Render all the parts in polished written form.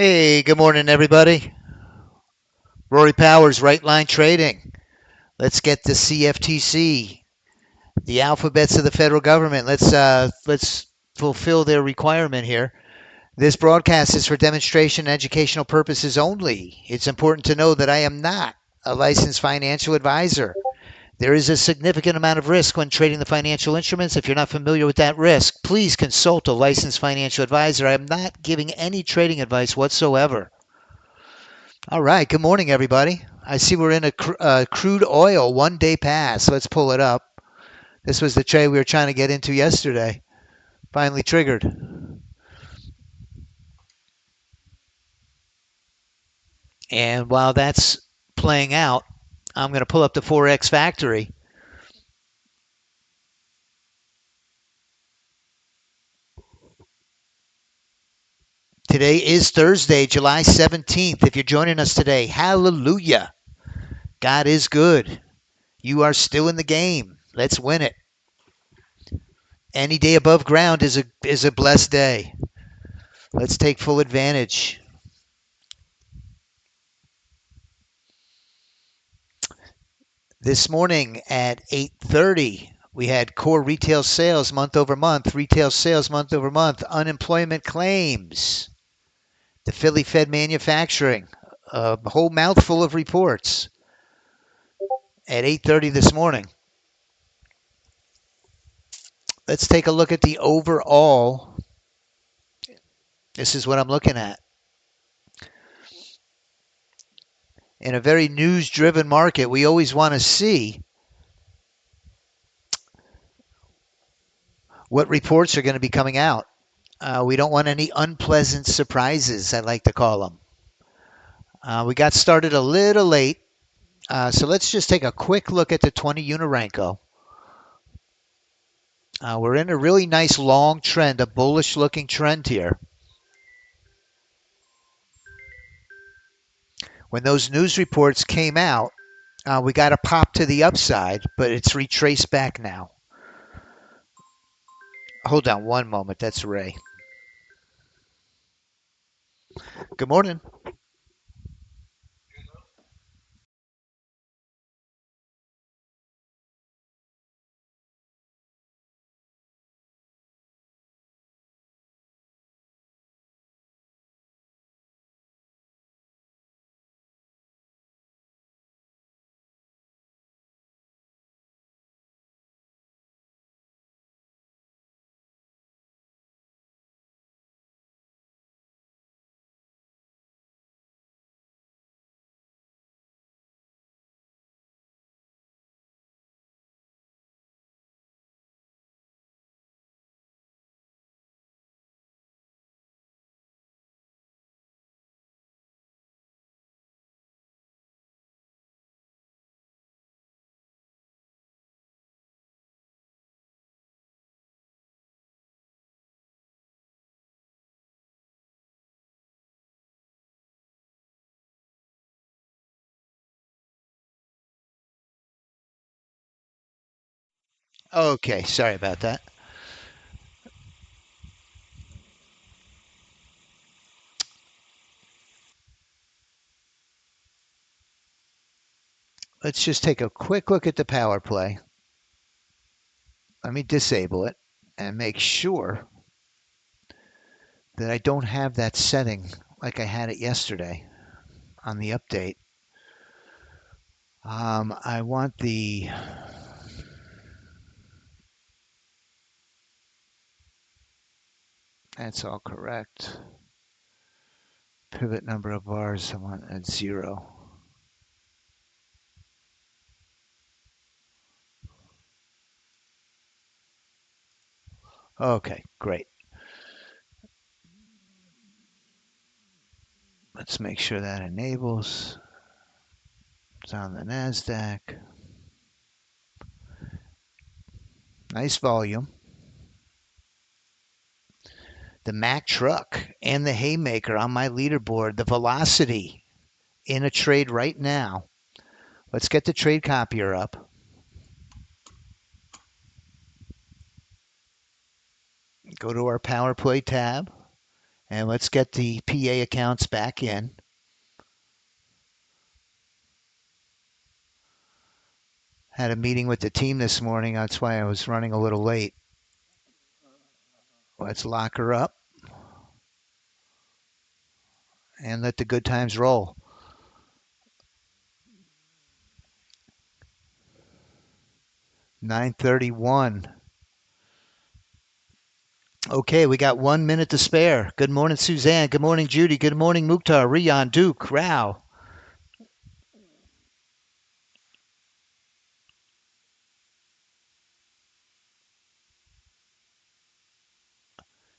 Hey, good morning, everybody. Rory Powers, Right Line Trading. Let's get the CFTC, the alphabets of the federal government. Let's fulfill their requirement here. This broadcast is for demonstration and educational purposes only. It's important to know that I am not a licensed financial advisor. There is a significant amount of risk when trading the financial instruments. If you're not familiar with that risk, please consult a licensed financial advisor. I am not giving any trading advice whatsoever. All right. Good morning, everybody. I see we're in a crude oil 1 day pass. Let's pull it up. This was the trade we were trying to get into yesterday. Finally triggered. And while that's playing out, I'm going to pull up the Forex Factory. Today is Thursday, July 17th. If you're joining us today, hallelujah. God is good. You are still in the game. Let's win it. Any day above ground is a blessed day. Let's take full advantage. This morning at 8:30, we had core retail sales month over month, retail sales month over month, unemployment claims, the Philly Fed manufacturing, a whole mouthful of reports at 8:30 this morning. Let's take a look at the overall. This is what I'm looking at. In a very news-driven market, we always want to see what reports are going to be coming out. We don't want any unpleasant surprises, I like to call them. We got started a little late, so let's just take a quick look at the 20 Unirenko. We're in a really nice long trend, a bullish looking trend here. When those news reports came out, we got a pop to the upside, but it's retraced back now. Hold on one moment. That's Ray. Good morning. Okay, sorry about that. Let's just take a quick look at the power play. Let me disable it and make sure that I don't have that setting like I had it yesterday on the update. I want the that's all correct. Pivot number of bars I want at 0. Okay, great. Let's make sure that enables. It's on the NASDAQ. Nice volume. The Mack truck and the Haymaker on my leaderboard. The velocity in a trade right now. Let's get the trade copier up. Go to our power play tab And let's get the PA accounts back in. Had a meeting with the team this morning. That's why I was running a little late. Let's lock her up and let the good times roll. $9.31. Okay, we got 1 minute to spare. Good morning, Suzanne. Good morning, Judy. Good morning, Mukhtar, Rian, Duke, Rao.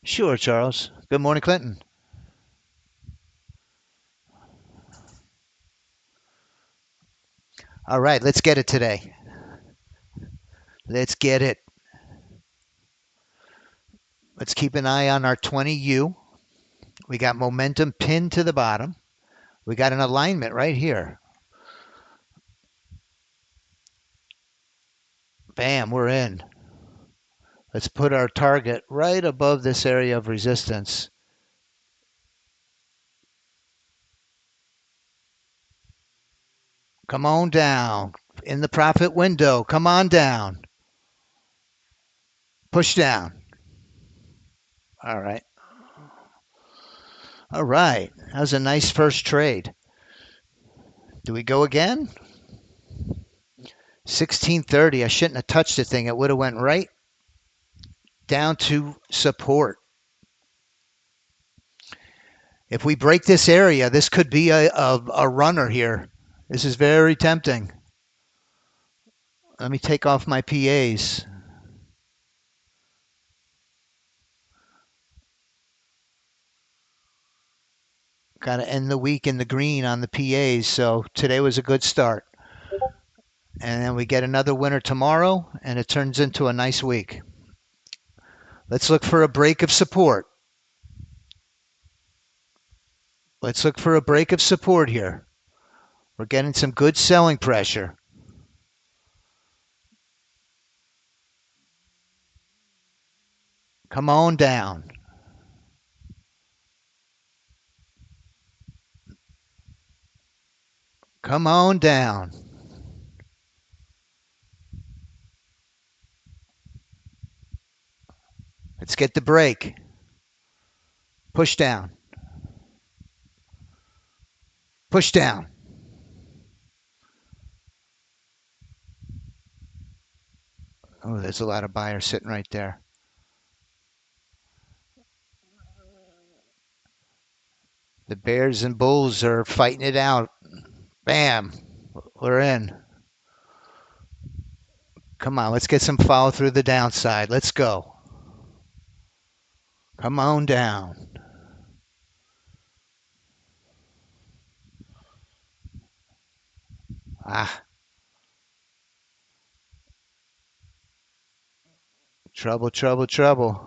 Sure, Charles. Good morning, Clinton. All right, let's get it today. Let's get it. Let's keep an eye on our 20U. We got momentum pinned to the bottom. We got an alignment right here. Bam, we're in. Let's put our target right above this area of resistance. Come on down. In the profit window. Come on down. Push down. All right. All right. That was a nice first trade. Do we go again? 1630. I shouldn't have touched the thing. It would have went right down to support. If we break this area, this could be a runner here. This is very tempting. Let me take off my PAs. Got to end the week in the green on the PAs, so today was a good start. And then we get another winner tomorrow, and it turns into a nice week. Let's look for a break of support. Let's look for a break of support here. We're getting some good selling pressure. Come on down. Come on down. Let's get the break. Push down. Push down. Oh, there's a lot of buyers sitting right there. The Bears and Bulls are fighting it out. Bam. We're in. Come on, let's get some follow through the downside. Let's go. Come on down. Ah. Trouble, trouble, trouble.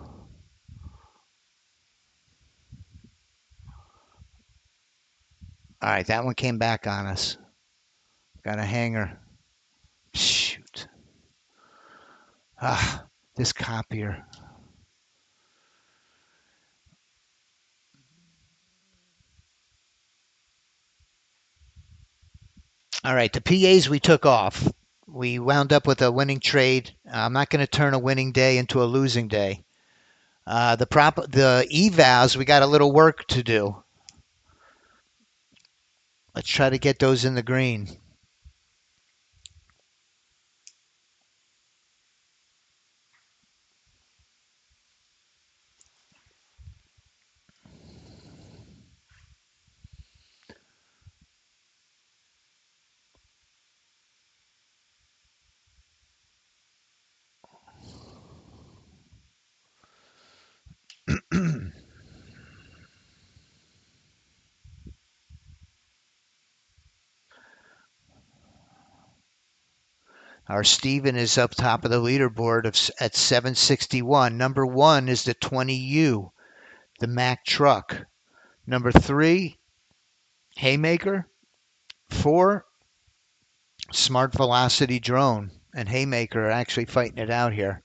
All right, that one came back on us. Got a hanger. Shoot. Ah, this copier. All right, the PAs we took off. We wound up with a winning trade. I'm not going to turn a winning day into a losing day. The evals, we got a little work to do. Let's try to get those in the green. Our Steven is up top of the leaderboard at 761. Number 1 is the 20U, the Mack truck. Number 3, Haymaker. 4, Smart Velocity drone. And Haymaker are actually fighting it out here.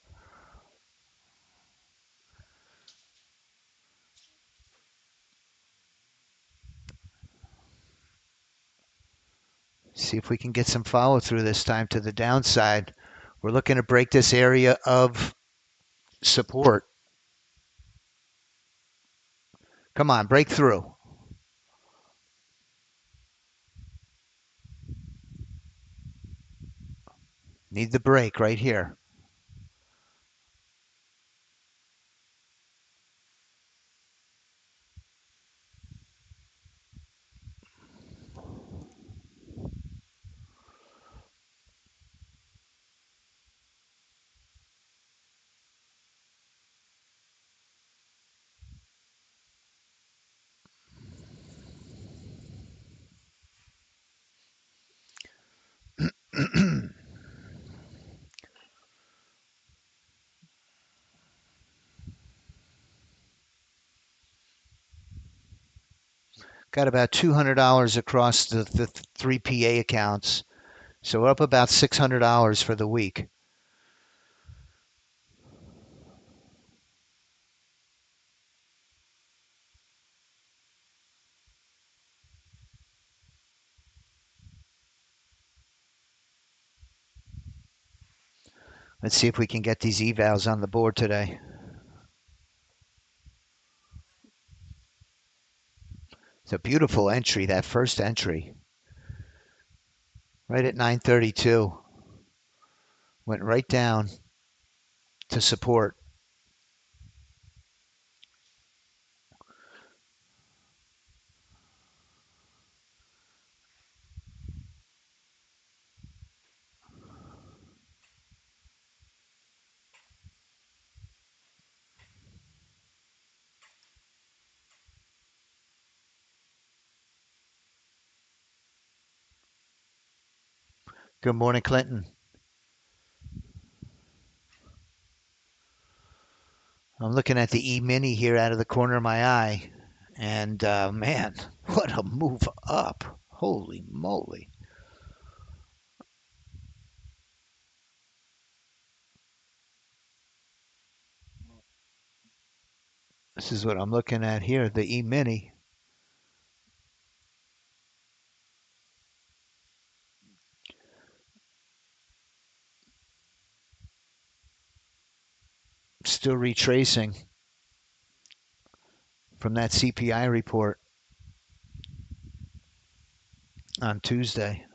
See if we can get some follow through this time to the downside. We're looking to break this area of support. Come on, break through. Need the break right here. Got about $200 across the 3 PA accounts. So we're up about $600 for the week. Let's see if we can get these evals on the board today. It's a beautiful entry, that first entry. Right at 932. Went right down to support. Good morning, Clinton. I'm looking at the E-mini here out of the corner of my eye. And man, what a move up. Holy moly. This is what I'm looking at here, the E-mini. Still retracing from that CPI report on Tuesday.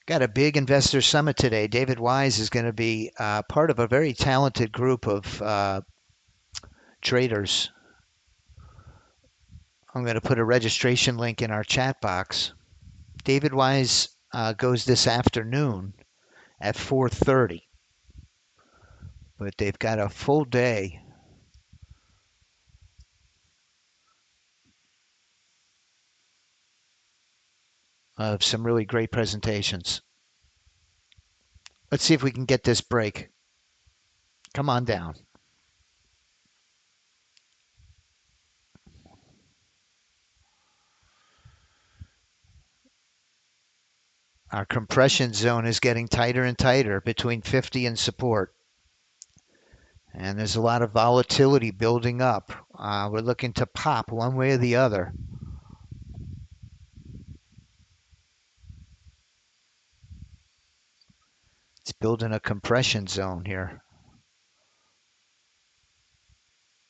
Got a big investor summit today. David Wise is going to be part of a very talented group of traders. I'm going to put a registration link in our chat box. David Wise goes this afternoon at 4:30, but they've got a full day of some really great presentations. Let's see if we can get this break. Come on down. Our compression zone is getting tighter and tighter between 50 and support. And there's a lot of volatility building up. We're looking to pop one way or the other. It's building a compression zone here.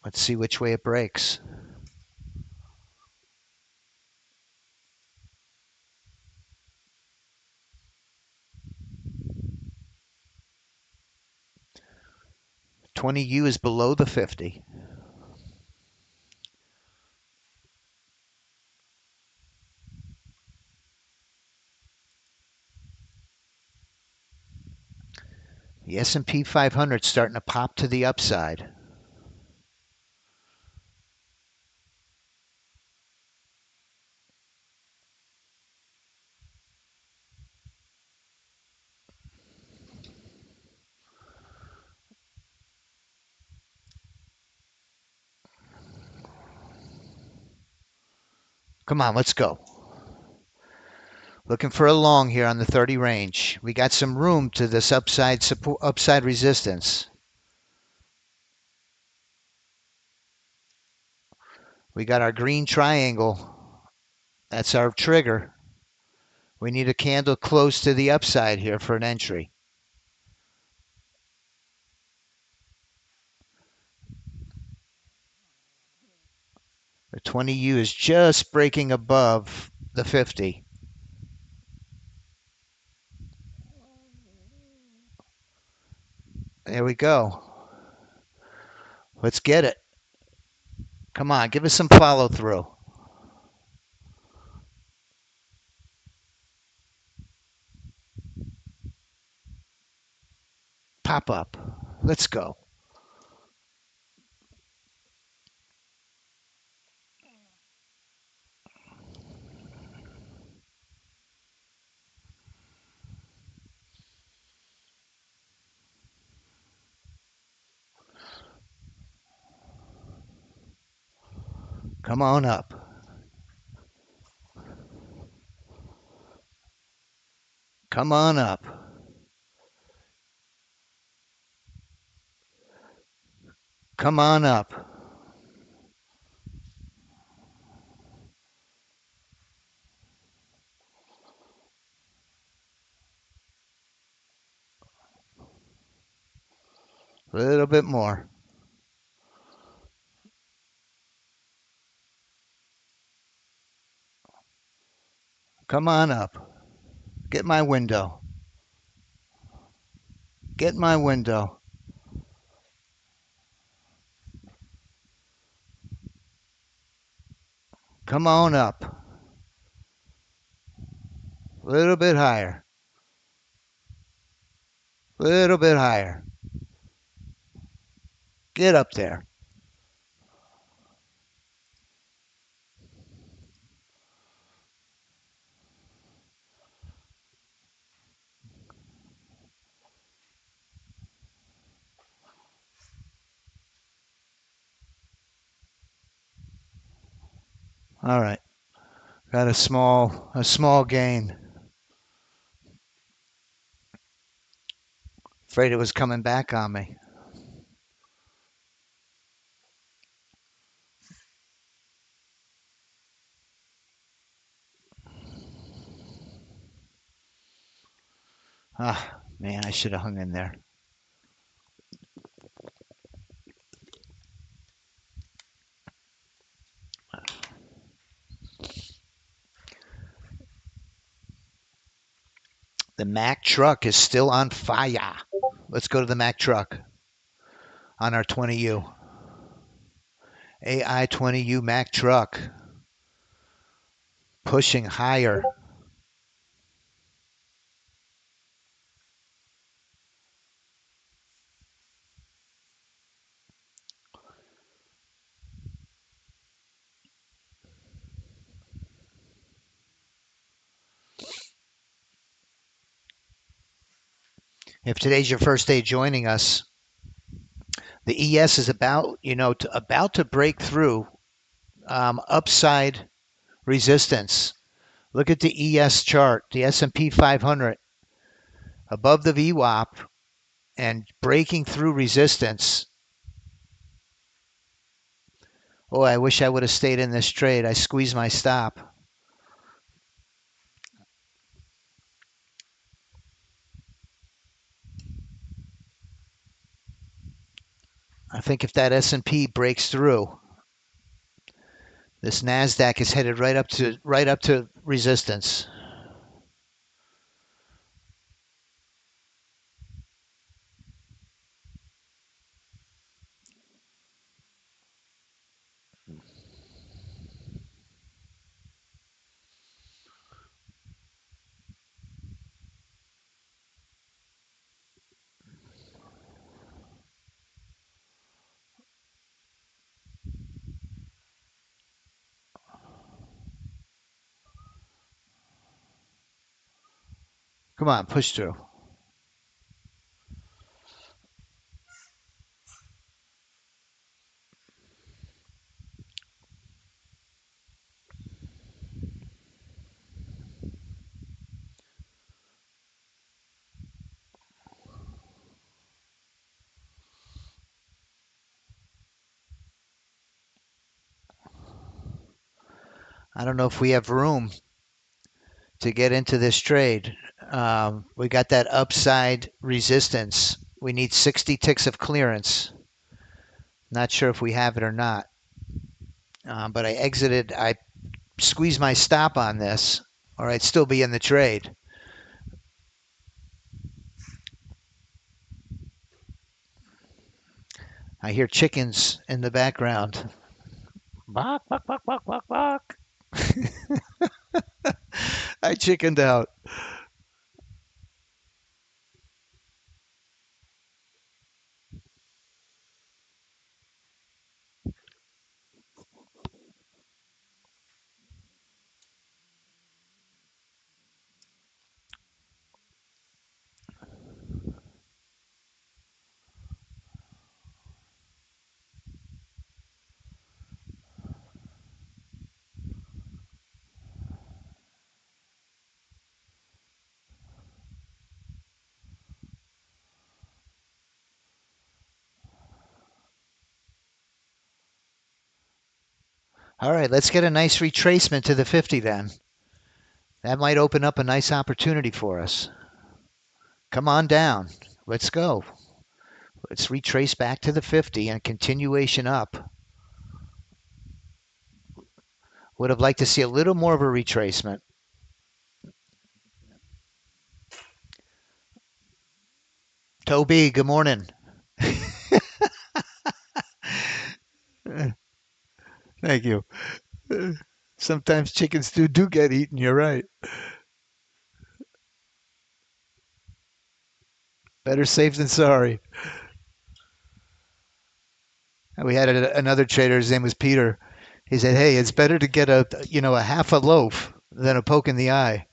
Let's see which way it breaks. $20U is below the 50. The S&P 500 starting to pop to the upside. Come on, let's go. Looking for a long here on the 30 range. We got some room to this upside support, upside resistance. We got our green triangle. That's our trigger. We need a candle close to the upside here for an entry. The 20U is just breaking above the 50. There we go. Let's get it. Come on, give us some follow through. Pop up. Let's go. Come on up. Come on up. Come on up. A little bit more. Come on up. Get my window. Get my window. Come on up. A little bit higher. A little bit higher. Get up there. All right. Got a small gain. Afraid it was coming back on me. Ah, man, I should have hung in there. The Mack truck is still on fire. Let's go to the Mack truck on our 20U. AI 20U Mack truck. Pushing higher. If today's your first day joining us, the ES is about to break through upside resistance. Look at the ES chart, the S&P 500 above the VWAP and breaking through resistance. Oh, I wish I would have stayed in this trade. I squeezed my stop. I think if that S&P breaks through, this Nasdaq is headed right up to resistance. Come on, push through. I don't know if we have room to get into this trade. We got that upside resistance. We need 60 ticks of clearance. Not sure if we have it or not. But I squeezed my stop on this, or I'd still be in the trade. I hear chickens in the background. Bark, bark, bark, bark, bark, bark. I chickened out. All right, let's get a nice retracement to the 50 then. That might open up a nice opportunity for us. Come on down. Let's go. Let's retrace back to the 50 and continuation up. Would have liked to see a little more of a retracement. Toby, good morning. Thank you. Sometimes chickens do get eaten. You're right. Better safe than sorry. We had another trader. His name was Peter. He said, "Hey, it's better to get a half a loaf than a poke in the eye."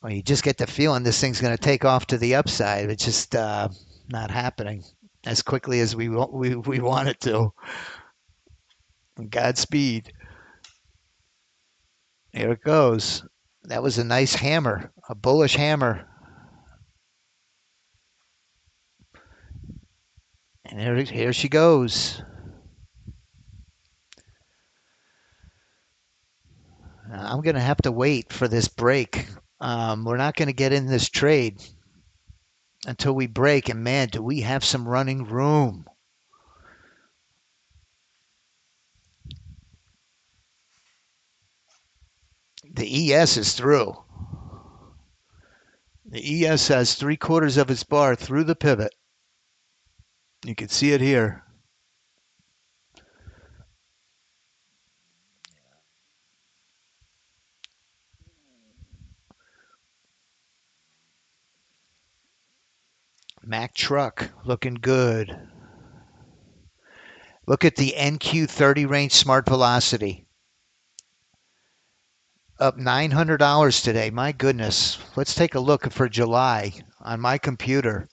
Well, you just get the feeling this thing's going to take off to the upside. It's just not happening as quickly as we want it to. Godspeed. Here it goes. That was a nice hammer, a bullish hammer. And here she goes. I'm going to have to wait for this break. We're not going to get in this trade until we break. And man, do we have some running room. The ES is through. The ES has 3/4 of its bar through the pivot. You can see it here. Mack truck looking good. Look at the NQ30 range smart velocity. Up $900 today. My goodness. Let's take a look for July on my computer.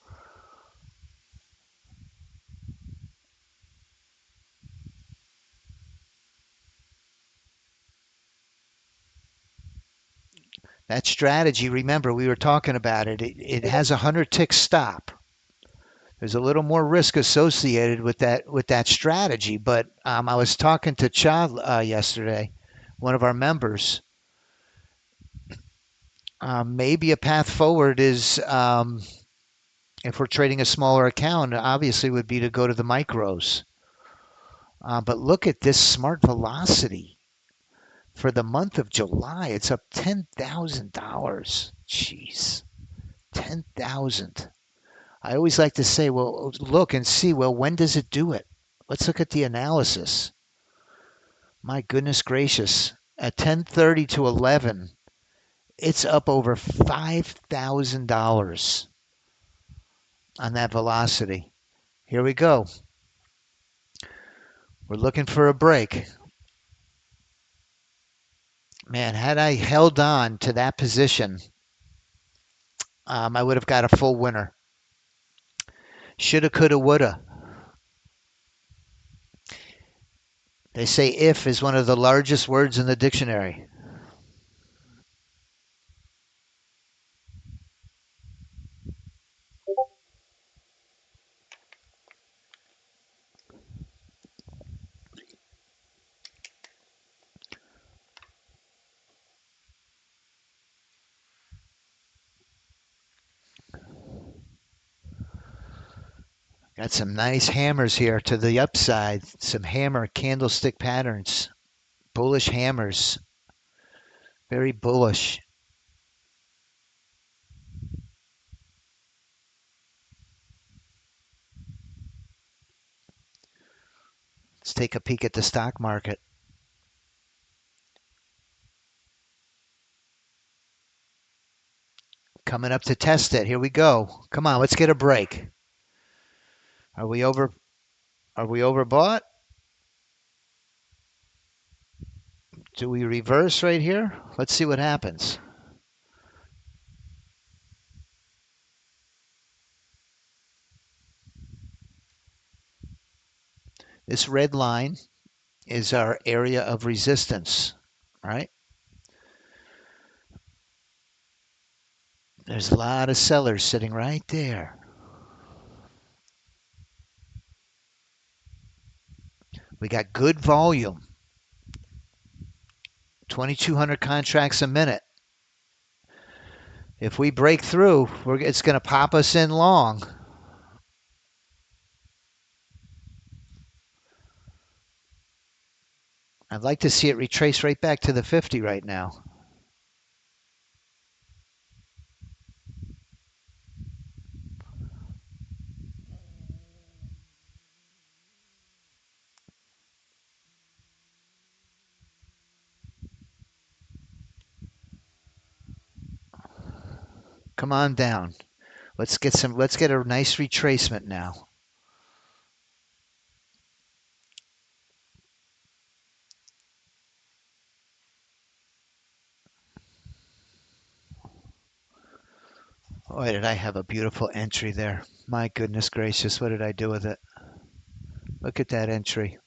That strategy, remember, we were talking about it. It has a 100 tick stop. There's a little more risk associated with that strategy. But I was talking to Cha yesterday, one of our members. Maybe a path forward is if we're trading a smaller account, obviously would be to go to the micros. But look at this smart velocity for the month of July. It's up $10,000. Jeez, 10,000. I always like to say, well, look and see, well, when does it do it? Let's look at the analysis. My goodness gracious. At 10:30 to 11, it's up over $5,000 on that velocity. Here we go. We're looking for a break. Man, had I held on to that position, I would have got a full winner. Shoulda, coulda, woulda. They say if is one of the largest words in the dictionary. Got some nice hammers here to the upside. Some hammer candlestick patterns. Bullish hammers. Very bullish. Let's take a peek at the stock market. Coming up to test it. Here we go. Come on, let's get a break. Are we overbought? Do we reverse right here? Let's see what happens. This red line is our area of resistance, right? There's a lot of sellers sitting right there. We got good volume. 2,200 contracts a minute. If we break through, it's going to pop us in long. I'd like to see it retrace right back to the 50 right now. Come on down. Let's get a nice retracement now. Boy, did I have a beautiful entry there. My goodness gracious, what did I do with it? Look at that entry.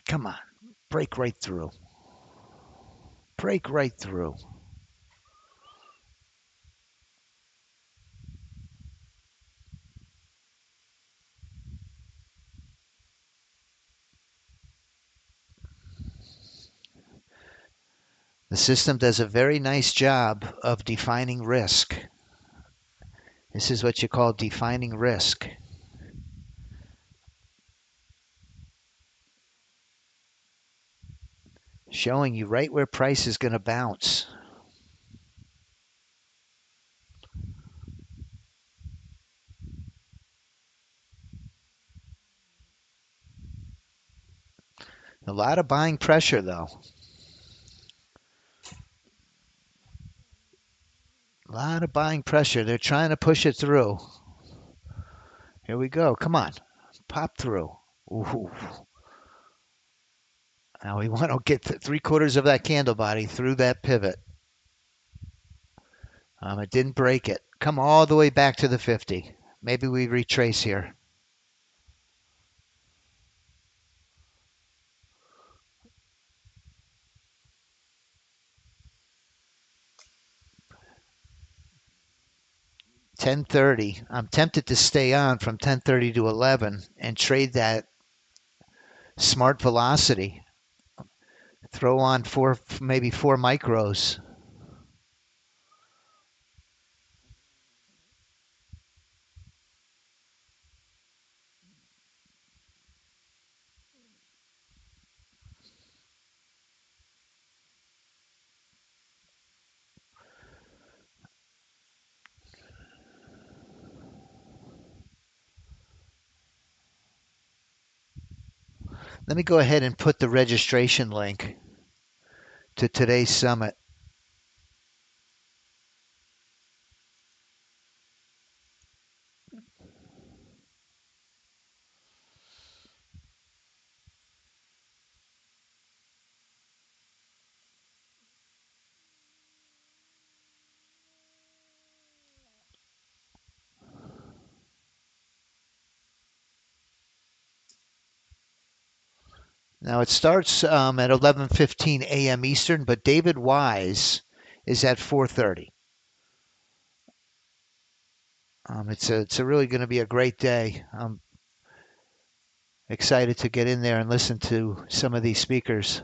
Come on, break right through. Break right through. The system does a very nice job of defining risk. This is what you call defining risk. Showing you right where price is going to bounce. A lot of buying pressure, though. A lot of buying pressure. They're trying to push it through. Here we go. Come on. Pop through. Ooh. Now we want to get 3/4 of that candle body through that pivot. It didn't break it. Come all the way back to the 50. Maybe we retrace here. $10.30. I'm tempted to stay on from 10:30 to 11 and trade that smart velocity. Throw on maybe four micros. Let me go ahead and put the registration link to today's summit. Now it starts at 11:15 a.m. Eastern, but David Wise is at 4:30. It's really going to be a great day. I'm excited to get in there and listen to some of these speakers.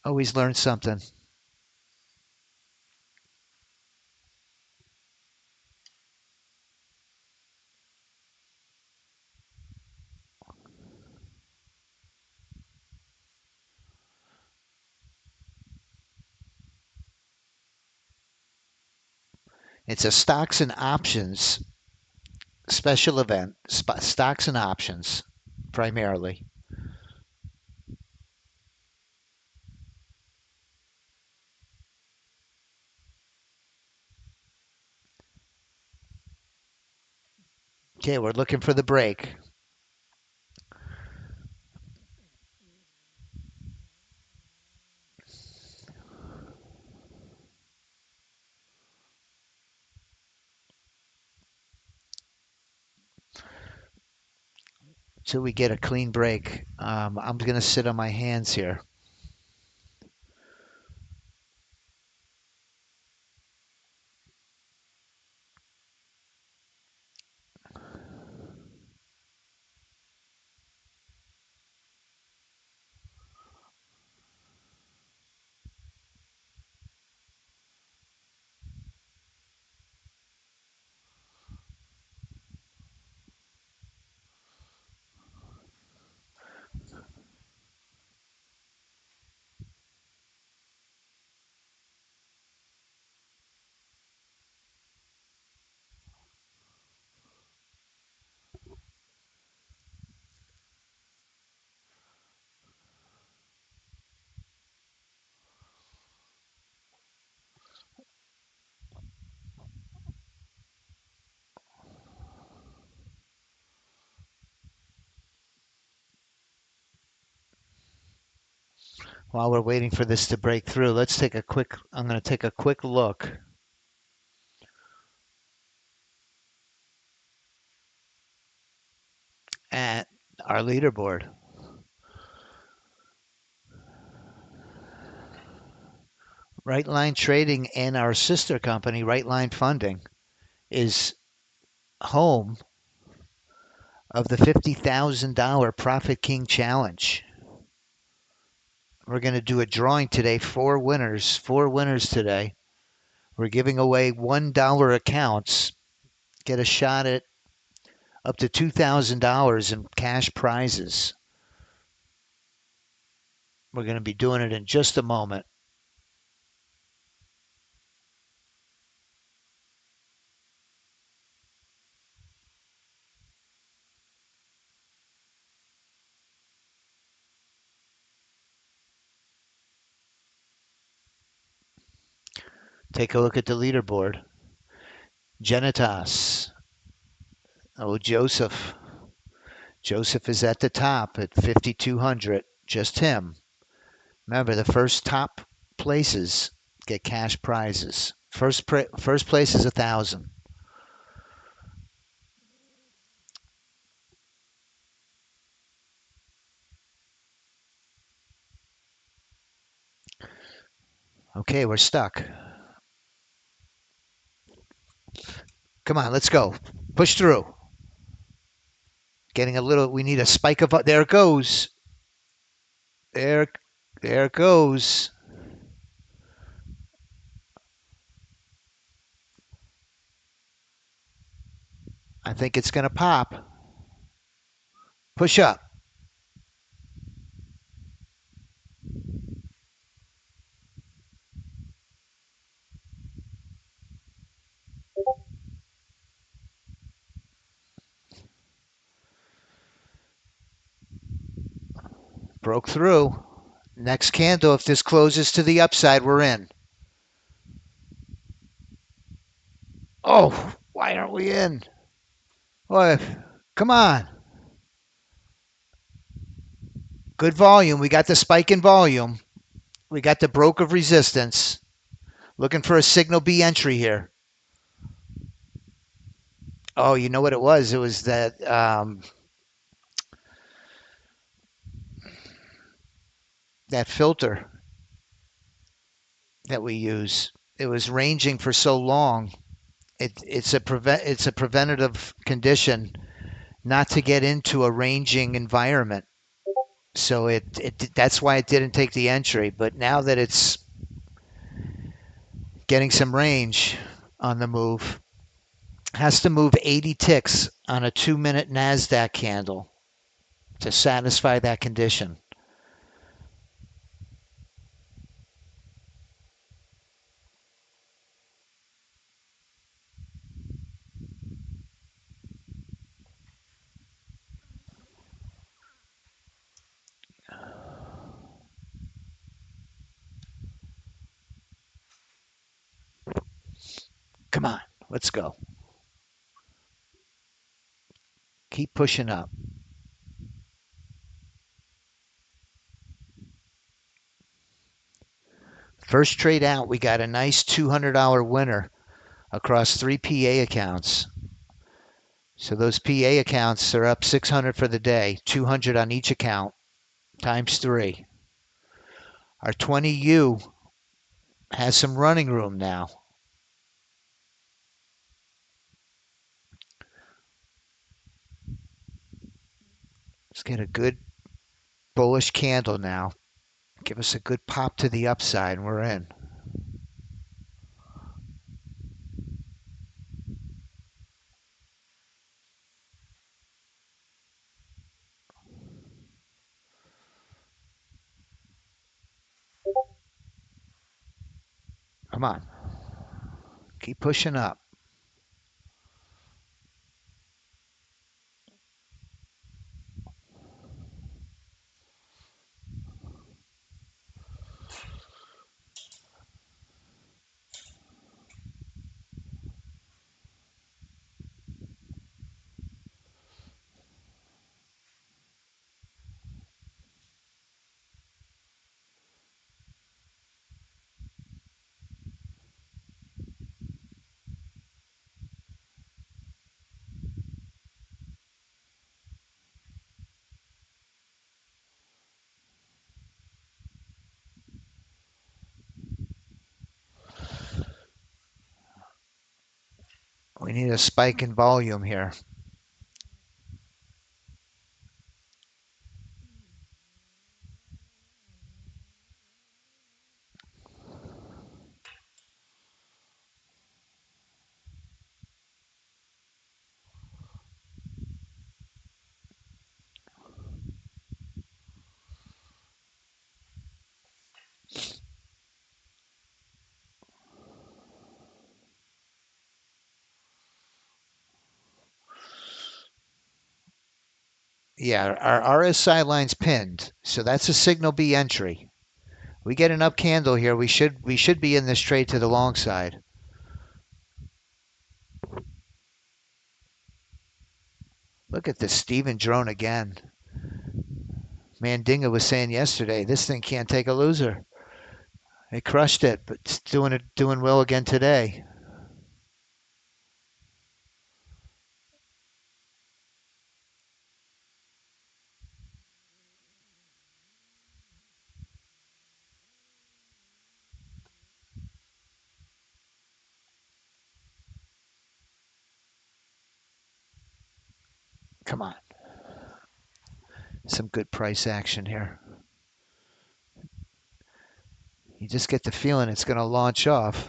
Always learn something. It's a stocks and options special event, stocks and options primarily. Okay, we're looking for the break. Till we get a clean break. I'm going to sit on my hands here. While we're waiting for this to break through, I'm going to take a quick look at our leaderboard. Right Line Trading and our sister company, Right Line Funding, is home of the $50,000 Profit King Challenge. We're going to do a drawing today, four winners today. We're giving away $1 accounts. Get a shot at up to $2,000 in cash prizes. We're going to be doing it in just a moment. Take a look at the leaderboard. Genitas. Oh, Joseph. Joseph is at the top at 5,200. Just him. Remember, the first top places get cash prizes. First place is 1,000. Okay, we're stuck. Come on, let's go. Push through. Getting a little. We need a spike of. There it goes. There, there it goes. I think it's going to pop. Push up. Broke through. Next candle, if this closes to the upside, we're in. Oh, why aren't we in? Boy, come on. Good volume. We got the spike in volume. We got the broke of resistance. Looking for a signal B entry here. Oh, you know what it was? It was that filter that we use. It was ranging for so long. It's a preventative condition not to get into a ranging environment. So that's why it didn't take the entry. But now that it's getting some range on the move, has to move 80 ticks on a 2-minute NASDAQ candle to satisfy that condition. Come on, let's go. Keep pushing up. First trade out, we got a nice $200 winner across 3 PA accounts. So those PA accounts are up 600 for the day, 200 on each account, times 3. Our 20U has some running room now. Let's get a good bullish candle now. Give us a good pop to the upside and we're in. Come on. Keep pushing up. We need a spike in volume here. Yeah, our RSI line's pinned, so that's a signal B entry. We get an up candle here, we should be in this trade to the long side. Look at this Steven drone again. Mandinga was saying yesterday, this thing can't take a loser. It crushed it, but it's doing well again today. Come on. Some good price action here. You just get the feeling it's going to launch off.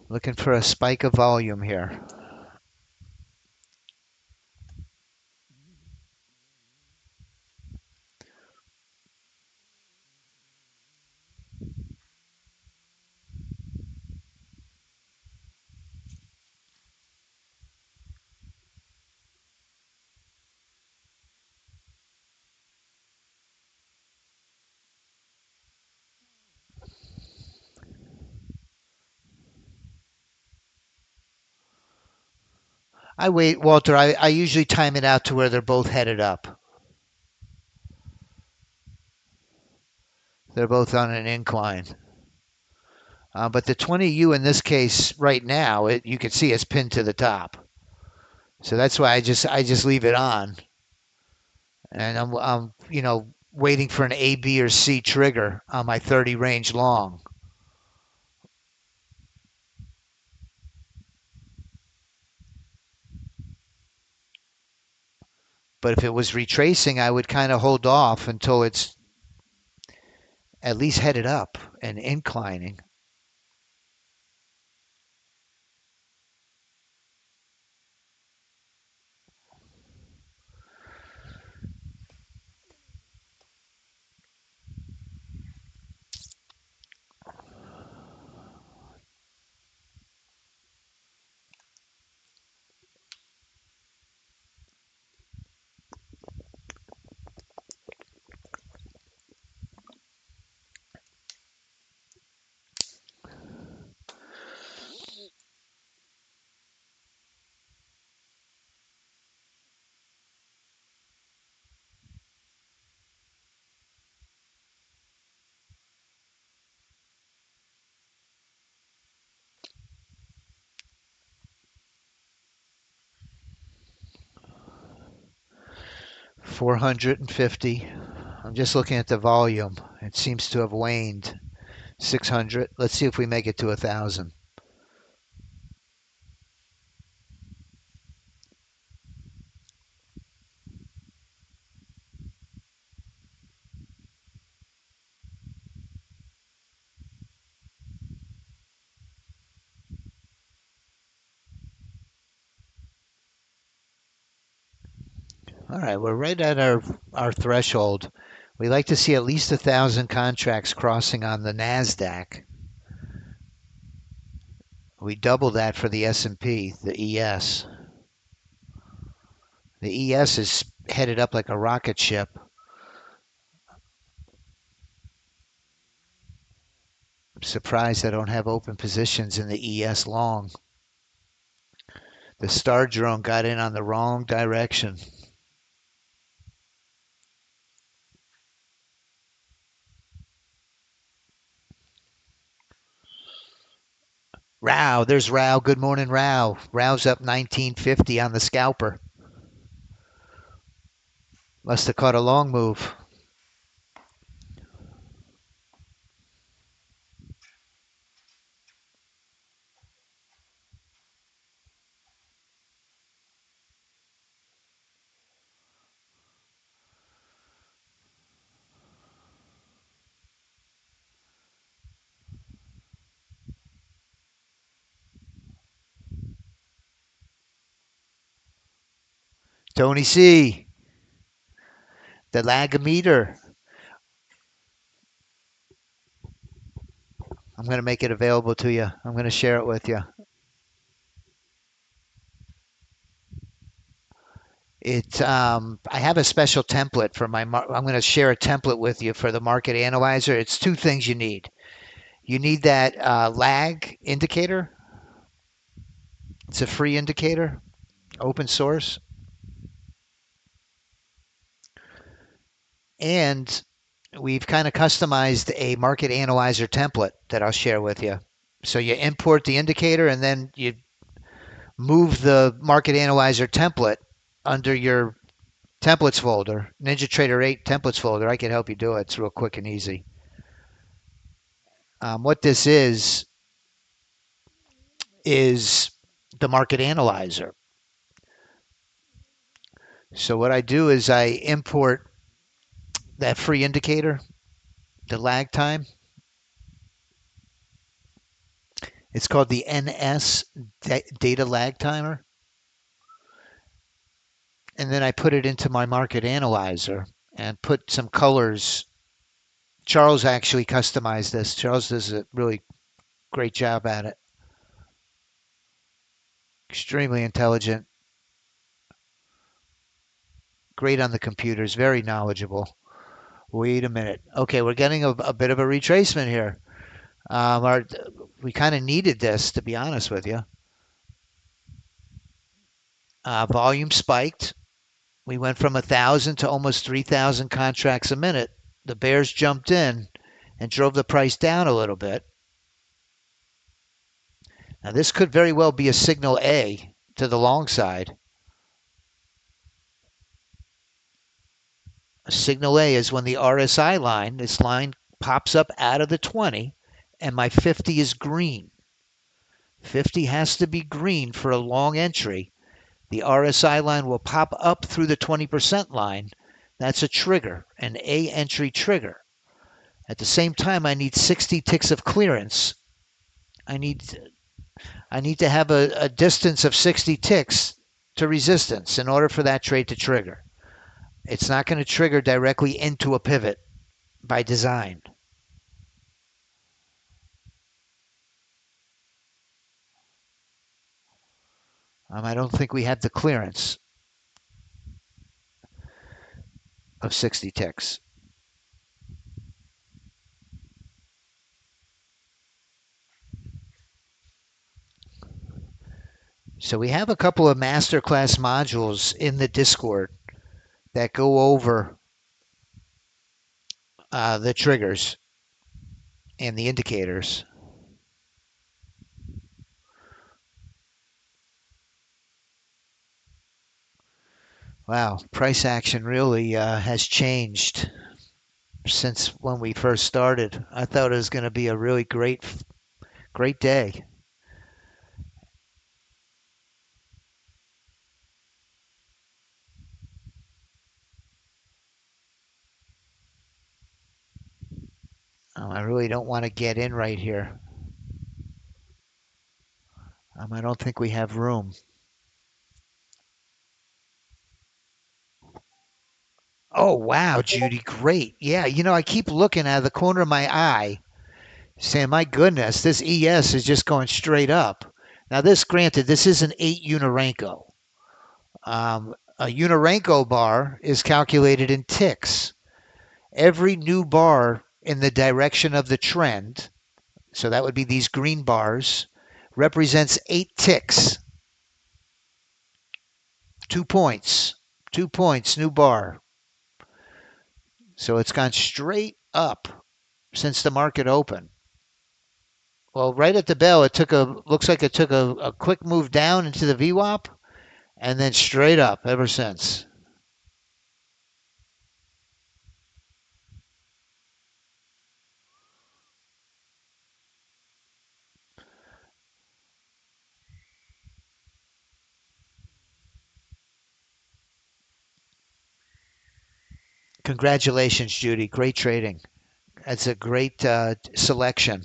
Looking for a spike of volume here. I wait, Walter. I usually time it out to where they're both headed up. They're both on an incline. But the 20U in this case right now, you can see it's pinned to the top. So that's why I just leave it on, and I'm waiting for an A, B, or C trigger on my 30 range long. But if it was retracing, I would kind of hold off until it's at least headed up and inclining. $450. I'm just looking at the volume. It seems to have waned. 600. Let's see if we make it to 1,000. All right, we're right at our threshold. We like to see at least 1,000 contracts crossing on the Nasdaq. We double that for the S&P, the ES. The ES is headed up like a rocket ship. I'm surprised I don't have open positions in the ES long. The star drone got in on the wrong direction. Rao, there's Rao. Good morning, Rao. Rao's up 1950 on the scalper. Must have caught a long move. Tony C, the lagometer. I'm going to make it available to you. I'm going to share it with you. I have a special template for I'm going to share a template with you for the market analyzer. It's two things you need. You need that lag indicator. It's a free indicator, open source. And we've kind of customized a market analyzer template that I'll share with you. So you import the indicator and then you move the market analyzer template under your templates folder, NinjaTrader 8 templates folder. I can help you do it. It's real quick and easy. What this is the market analyzer. So what I do is I import that free indicator, the lag time. It's called the NS data lag timer. And then I put it into my market analyzer and put some colors. Charles actually customized this. Charles does a really great job at it. Extremely intelligent. Great on the computers. Very knowledgeable. Wait a minute. Okay, we're getting a bit of a retracement here. We kind of needed this, to be honest with you. Volume spiked. We went from 1,000 to almost 3,000 contracts a minute. The bears jumped in and drove the price down a little bit. Now, this could very well be a signal A to the long side. Signal A is when the RSI line, this line pops up out of the 20, and my 50 is green. 50 has to be green for a long entry. The RSI line will pop up through the 20% line. That's a trigger, an A entry trigger. At the same time, I need 60 ticks of clearance. I need to have a distance of 60 ticks to resistance in order for that trade to trigger. It's not going to trigger directly into a pivot by design. I don't think we have the clearance of 60 ticks. So we have a couple of masterclass modules in the Discord that go over the triggers and the indicators. Wow, price action really has changed since when we first started. I thought it was going to be a really great day. I really don't want to get in right here. I don't think we have room. Oh, wow, Judy, great. Yeah, I keep looking out of the corner of my eye saying, my goodness, this ES is just going straight up. Now, granted, this is an 8 Unarenko. A Unarenko bar is calculated in ticks. Every new bar in the direction of the trend, so that would be these green bars, represents 8 ticks. 2 points. 2 points, new bar. So it's gone straight up since the market opened. Well, right at the bell, looks like it took a quick move down into the VWAP and then straight up ever since. Congratulations, Judy. Great trading. That's a great selection.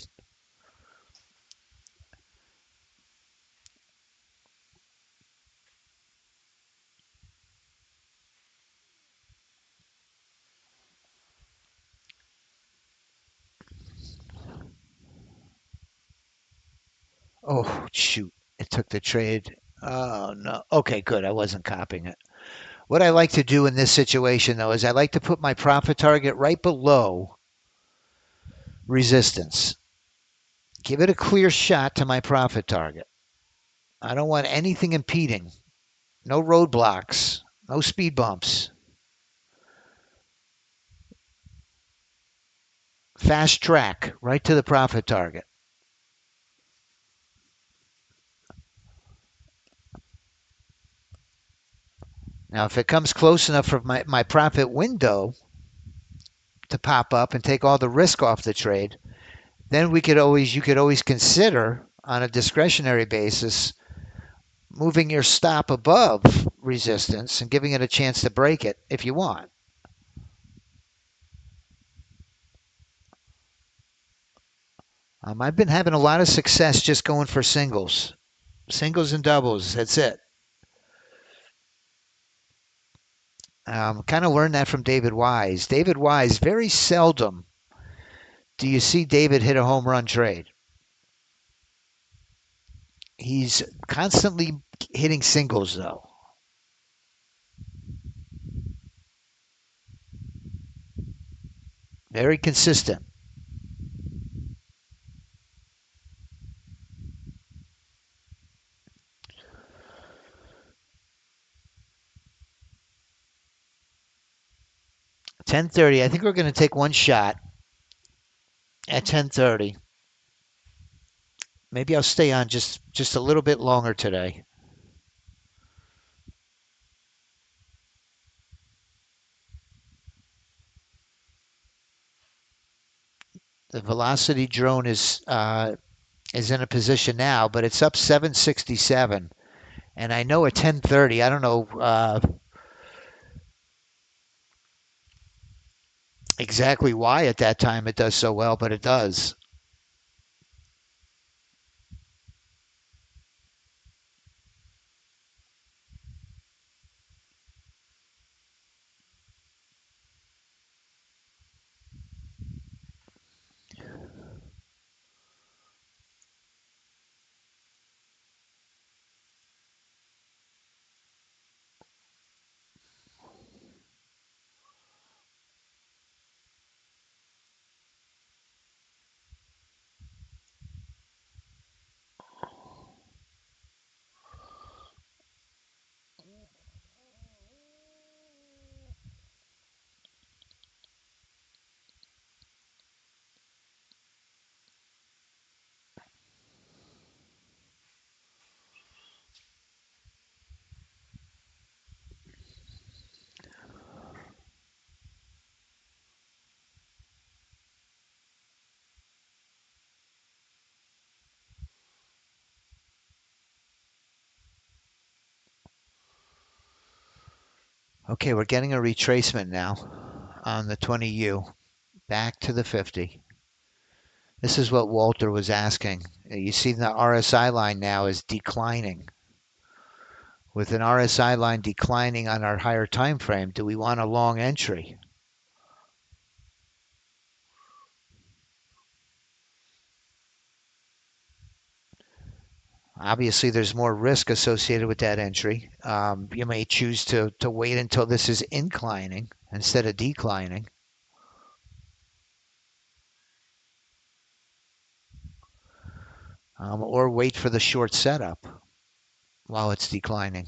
Oh, shoot. It took the trade. Oh, no. Okay, good. I wasn't copying it. What I like to do in this situation, though, is I like to put my profit target right below resistance. Give it a clear shot to my profit target. I don't want anything impeding. No roadblocks. No speed bumps. Fast track right to the profit target. Now, if it comes close enough for my profit window to pop up and take all the risk off the trade, then you could always consider on a discretionary basis moving your stop above resistance and giving it a chance to break it if you want. I've been having a lot of success just going for singles and doubles. That's it. Kind of learned that from David Wise. David Wise, very seldom do you see David hit a home run trade. He's constantly hitting singles, though. Very consistent. 10:30. I think we're going to take one shot at 10:30. Maybe I'll stay on just a little bit longer today. The velocity drone is in a position now, but it's up 767. And I know at 10:30, I don't know exactly why at that time it does so well, but it does. Okay, we're getting a retracement now on the 20U back to the 50. This is what Walter was asking. You see the RSI line now is declining. With an RSI line declining on our higher time frame, do we want a long entry? Obviously, there's more risk associated with that entry. You may choose to wait until this is inclining instead of declining. Or wait for the short setup while it's declining.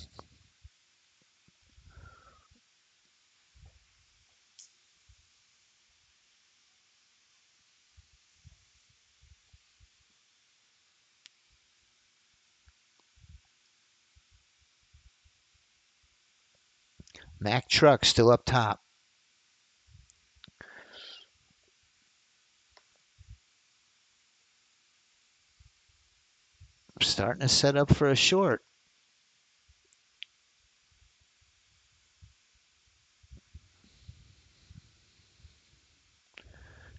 Mack Truck still up top. Starting to set up for a short.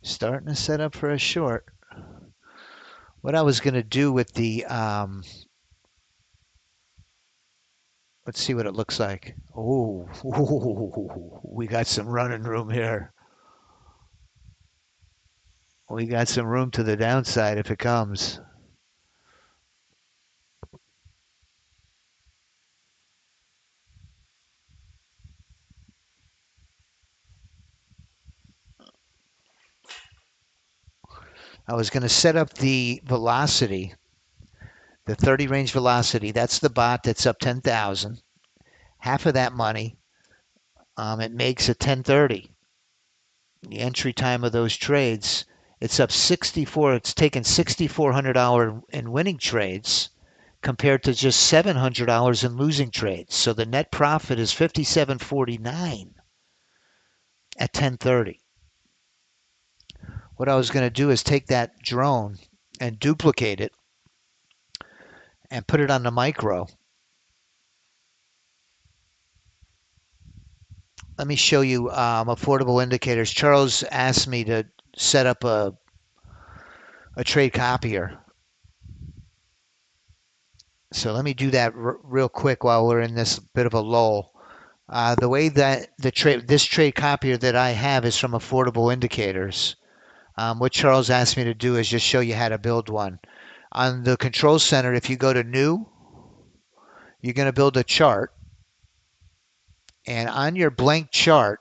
Starting to set up for a short. What I was going to do with the, let's see what it looks like. Oh, we got some running room here. We got some room to the downside if it comes. I was going to set up the velocity, the 30 range velocity. That's the bot that's up 10,000. Half of that money, it makes a 1030. The entry time of those trades, it's up 64. It's taken $6,400 in winning trades compared to just $700 in losing trades. So the net profit is $57.49 at 1030. What I was going to do is take that drone and duplicate it and put it on the micro. Let me show you affordable indicators. Charles asked me to set up a trade copier. So let me do that real quick while we're in this bit of a lull. The way that this trade copier that I have is from Affordable Indicators. What Charles asked me to do is just show you how to build one. On the control center, if you go to New, you're going to build a chart. And on your blank chart,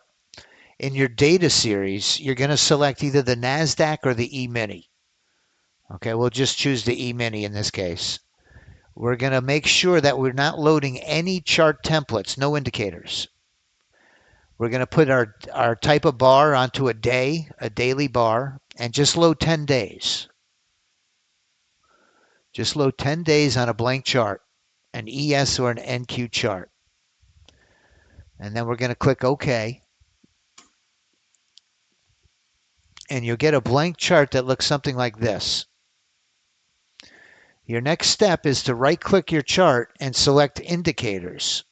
in your data series, you're going to select either the NASDAQ or the E-mini. Okay, we'll just choose the E-mini in this case. We're going to make sure that we're not loading any chart templates, no indicators. We're going to put our type of bar onto a daily bar, and just load 10 days. Just load 10 days on a blank chart, an ES or an NQ chart. And then we're going to click OK. And you'll get a blank chart that looks something like this. Your next step is to right-click your chart and select Indicators.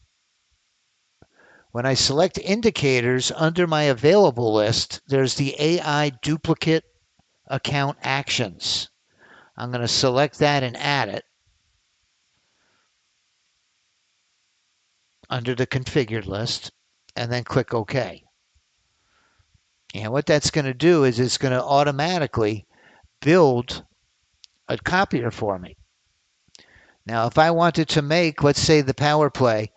When I select Indicators, under my Available list, there's the AI Duplicate Account Actions. I'm going to select that and add it under the Configured list, and then click OK. And what that's going to do is it's going to automatically build a copier for me. Now, if I wanted to make, let's say the power play,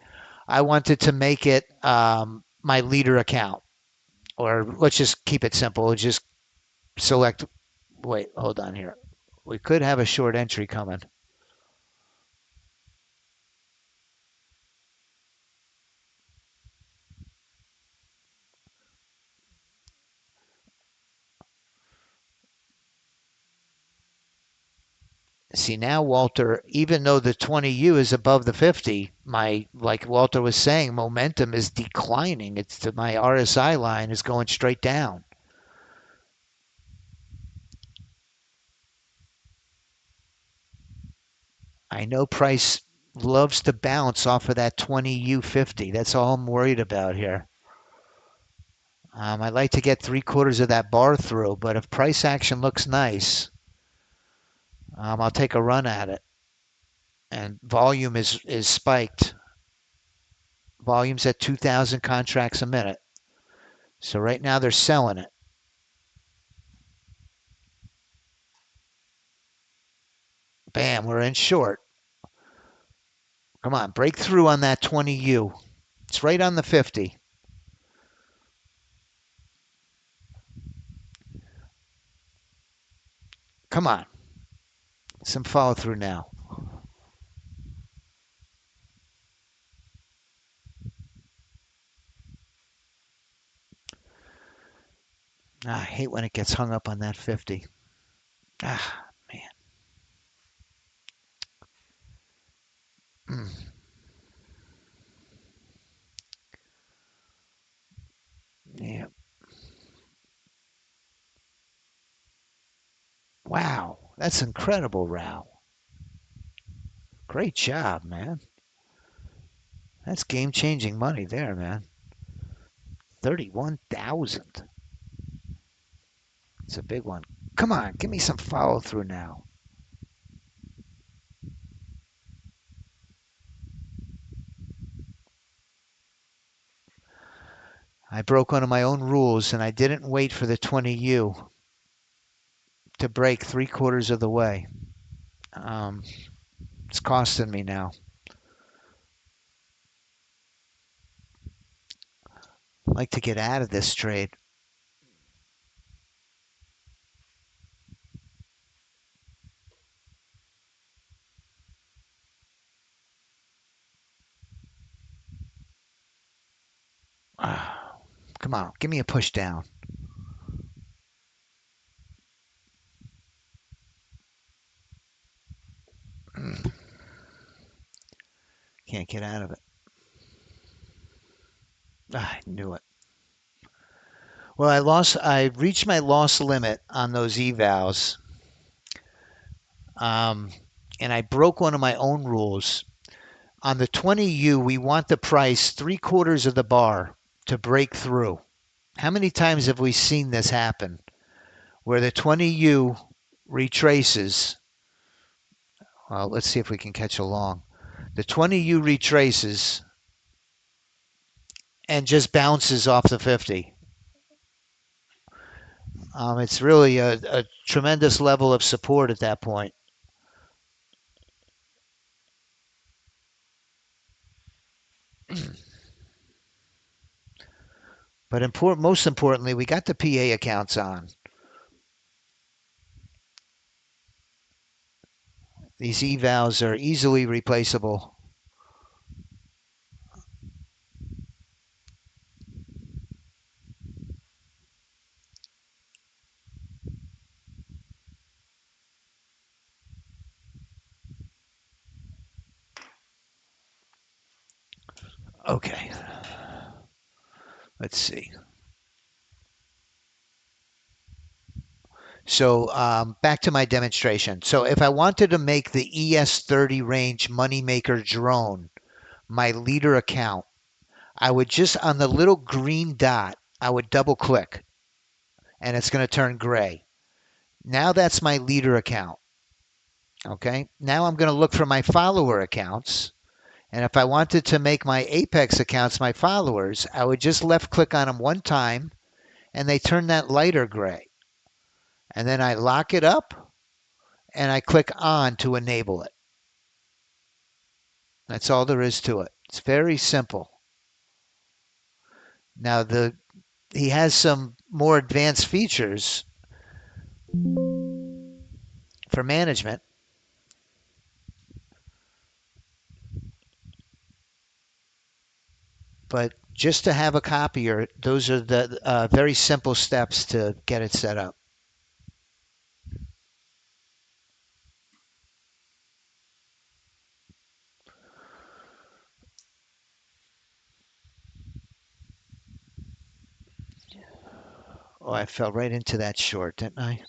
I wanted to make it my leader account, or let's just keep it simple. Just select, wait, hold on here. We could have a short entry coming. See now, Walter, even though the 20U is above the 50, like Walter was saying, momentum is declining. My RSI line is going straight down. I know price loves to bounce off of that 20U50. That's all I'm worried about here. I'd like to get 3/4 of that bar through, but if price action looks nice, I'll take a run at it. And volume is spiked. Volume's at 2,000 contracts a minute. So right now they're selling it. Bam, we're in short. Come on, break through on that 20U. It's right on the 50. Come on. Some follow through now. I hate when it gets hung up on that 50. Ah, man. Yeah. Wow, that's incredible, Rao. Great job, man. That's game-changing money there, man. 31,000. It's a big one. Come on, give me some follow through now. I broke one of my own rules and I didn't wait for the 20U to break 3/4 of the way. It's costing me now. I'd like to get out of this trade. Come on, give me a push down. Can't get out of it. I knew it. Well, I reached my loss limit on those evals. And I broke one of my own rules. On the 20U, we want the price 3/4 of the bar to break through. How many times have we seen this happen? Where the 20U retraces. Well, let's see if we can catch along. The 20U retraces and just bounces off the 50. It's really a tremendous level of support at that point. But most importantly, we got the PA accounts on. These evals are easily replaceable. Okay, let's see. So back to my demonstration. So if I wanted to make the ES30 range moneymaker drone my leader account, I would just on the little green dot, I would double click and it's going to turn gray. Now that's my leader account. Okay. Now I'm going to look for my follower accounts. And if I wanted to make my Apex accounts my followers, I would just left click on them one time and they turn that lighter gray. And then I lock it up and I click on to enable it. That's all there is to it. It's very simple. Now he has some more advanced features for management, but just to have a copier, those are the very simple steps to get it set up. Oh, I fell right into that short, didn't I?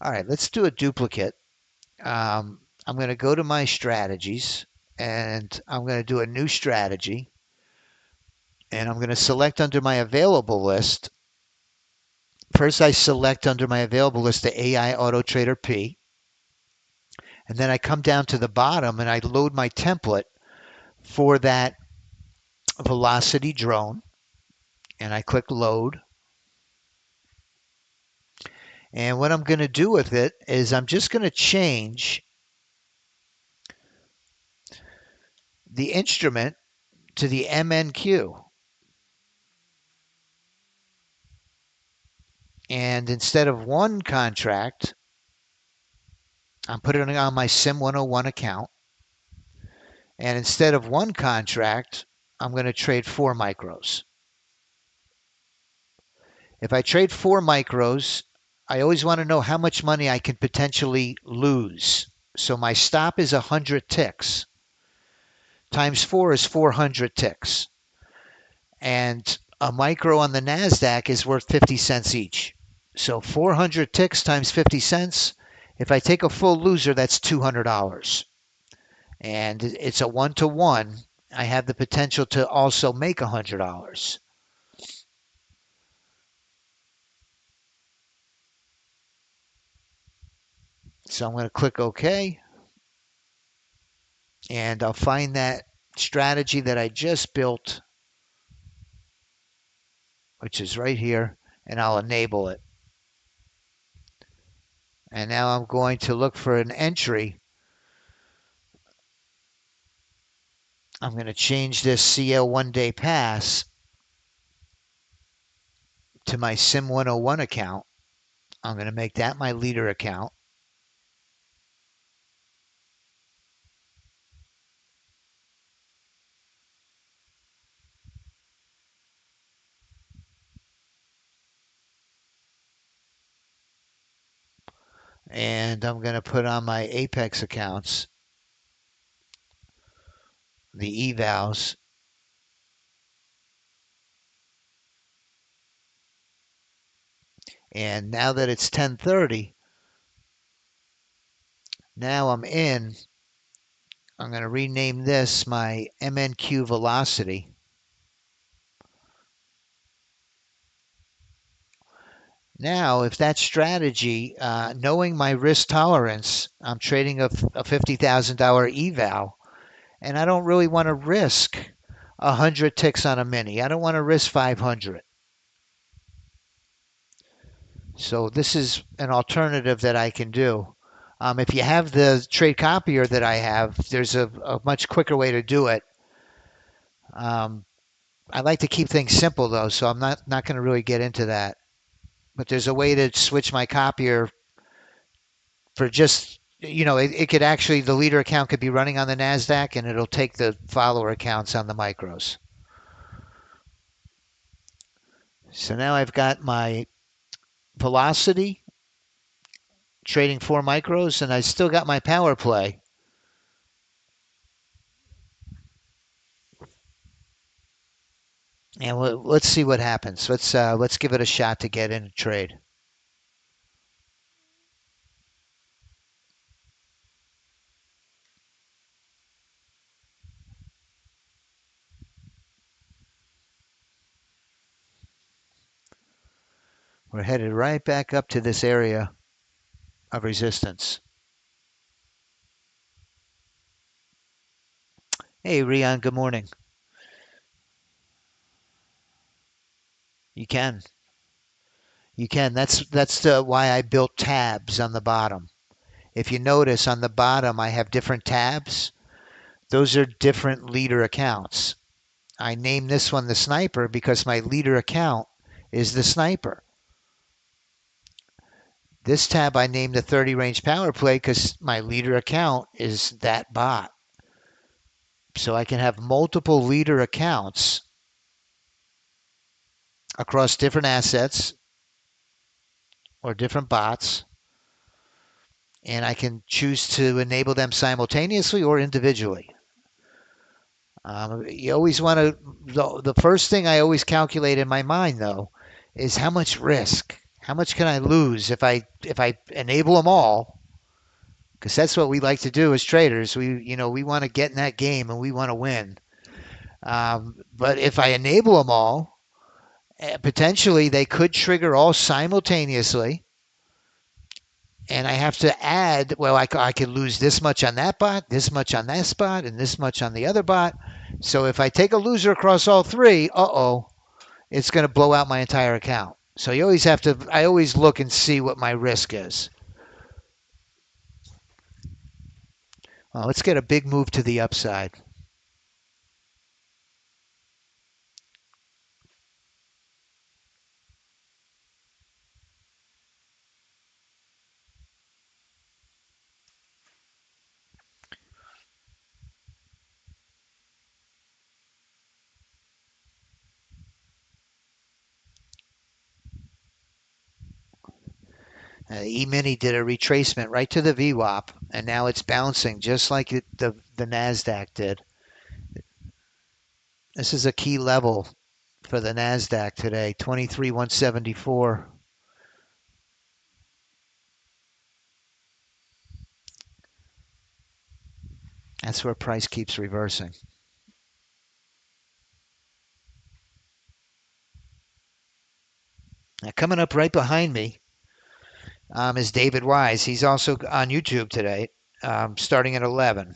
All right, let's do a duplicate. I'm going to go to my strategies and I'm going to do a new strategy. And I'm going to select under my available list. First, I select under my available list the AI Auto Trader P. And then I come down to the bottom and I load my template for that velocity drone. And I click load. And what I'm going to do with it is I'm just going to change the instrument to the MNQ. And instead of one contract, I'm putting it on my Sim 101 account. And instead of one contract, I'm going to trade 4 micros. If I trade 4 micros, I always want to know how much money I can potentially lose. So my stop is 100 ticks. Times 4 is 400 ticks. And a micro on the NASDAQ is worth 50 cents each. So 400 ticks times 50 cents. If I take a full loser, that's $200. And it's a 1-to-1. I have the potential to also make $100. So I'm going to click OK. And I'll find that strategy that I just built, which is right here, and I'll enable it. And now I'm going to look for an entry. I'm going to change this CL 1-day pass to my Sim 101 account. I'm going to make that my leader account. And I'm going to put on my Apex accounts the evals. And now that it's 10:30, now I'm in. I'm going to rename this my MNQ velocity. Now, if that strategy, knowing my risk tolerance, I'm trading a $50,000 eval, and I don't really want to risk 100 ticks on a mini. I don't want to risk 500. So this is an alternative that I can do. If you have the trade copier that I have, there's a much quicker way to do it. I like to keep things simple though, so I'm not going to really get into that. But there's a way to switch my copier for just it could actually, the leader account could be running on the NASDAQ and it'll take the follower accounts on the micros. So now I've got my velocity trading 4 micros and I still got my power play. And let's see what happens. Let's give it a shot to get in a trade. We're headed right back up to this area of resistance. Hey, Rion, good morning. You can. You can. That's why I built tabs on the bottom. If you notice on the bottom, I have different tabs. Those are different leader accounts. I named this one the sniper because my leader account is the sniper. This tab I named the 30 range power play because my leader account is that bot. So I can have multiple leader accounts across different assets or different bots, and I can choose to enable them simultaneously or individually. You always want to, the first thing I always calculate in my mind though is how much risk, how much can I lose if I enable them all, because that's what we like to do as traders. We want to get in that game and we want to win. But if I enable them all, potentially they could trigger all simultaneously. And I have to add, well, I could lose this much on that bot, this much on that spot, and this much on the other bot. So if I take a loser across all three, it's going to blow out my entire account. So you always have to, I always look and see what my risk is. Well, let's get a big move to the upside. E-mini did a retracement right to the VWAP, and now it's bouncing just like the NASDAQ did. This is a key level for the NASDAQ today, 23,174. That's where price keeps reversing. Now, coming up right behind me is David Wise. He's also on YouTube today, starting at 11.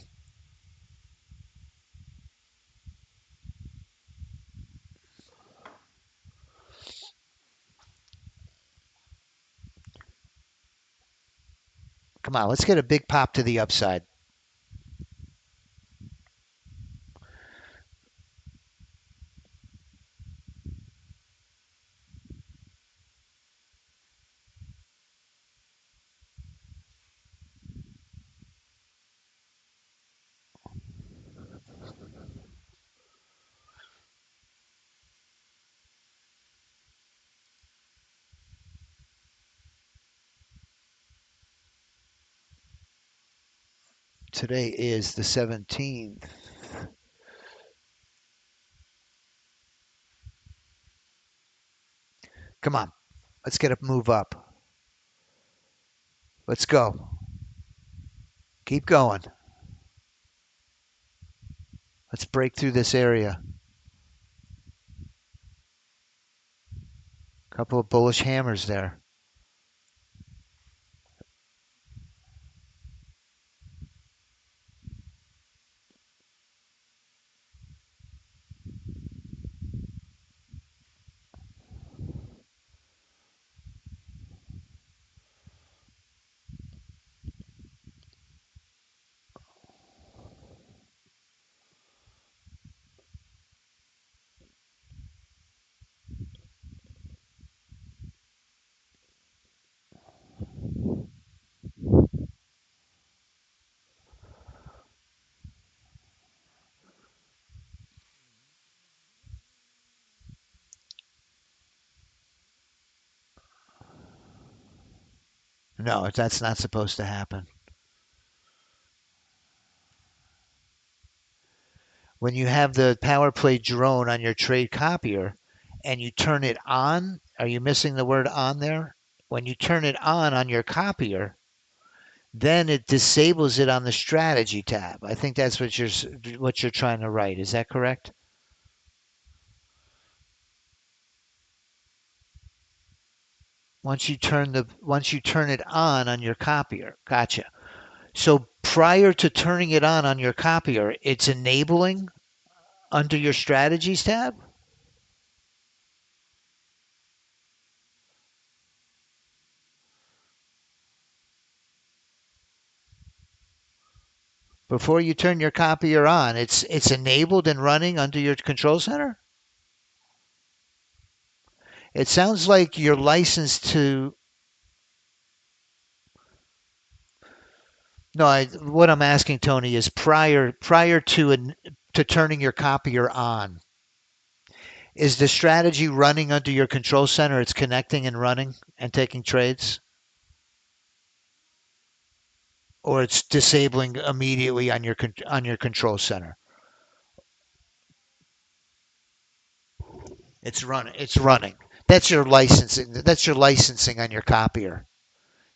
Come on, let's get a big pop to the upside. Today is the 17th. Come on, let's get a move up. Let's go. Keep going. Let's break through this area. Couple of bullish hammers there. No, that's not supposed to happen. When you have the power play drone on your trade copier and you turn it on, are you missing the word on there? When you turn it on your copier, then it disables it on the strategy tab. I think that's what you're trying to write. Is that correct? Once you turn it on your copier. Gotcha. So prior to turning it on your copier, it's enabling under your strategies tab? Before you turn your copier on, it's enabled and running under your control center? It sounds like you're licensed to. No, what I'm asking, Tony, is prior to turning your copier on, is the strategy running under your control center? It's connecting and running and taking trades, or it's disabling immediately on your control center? It's running. It's running. That's your licensing. That's your licensing on your copier.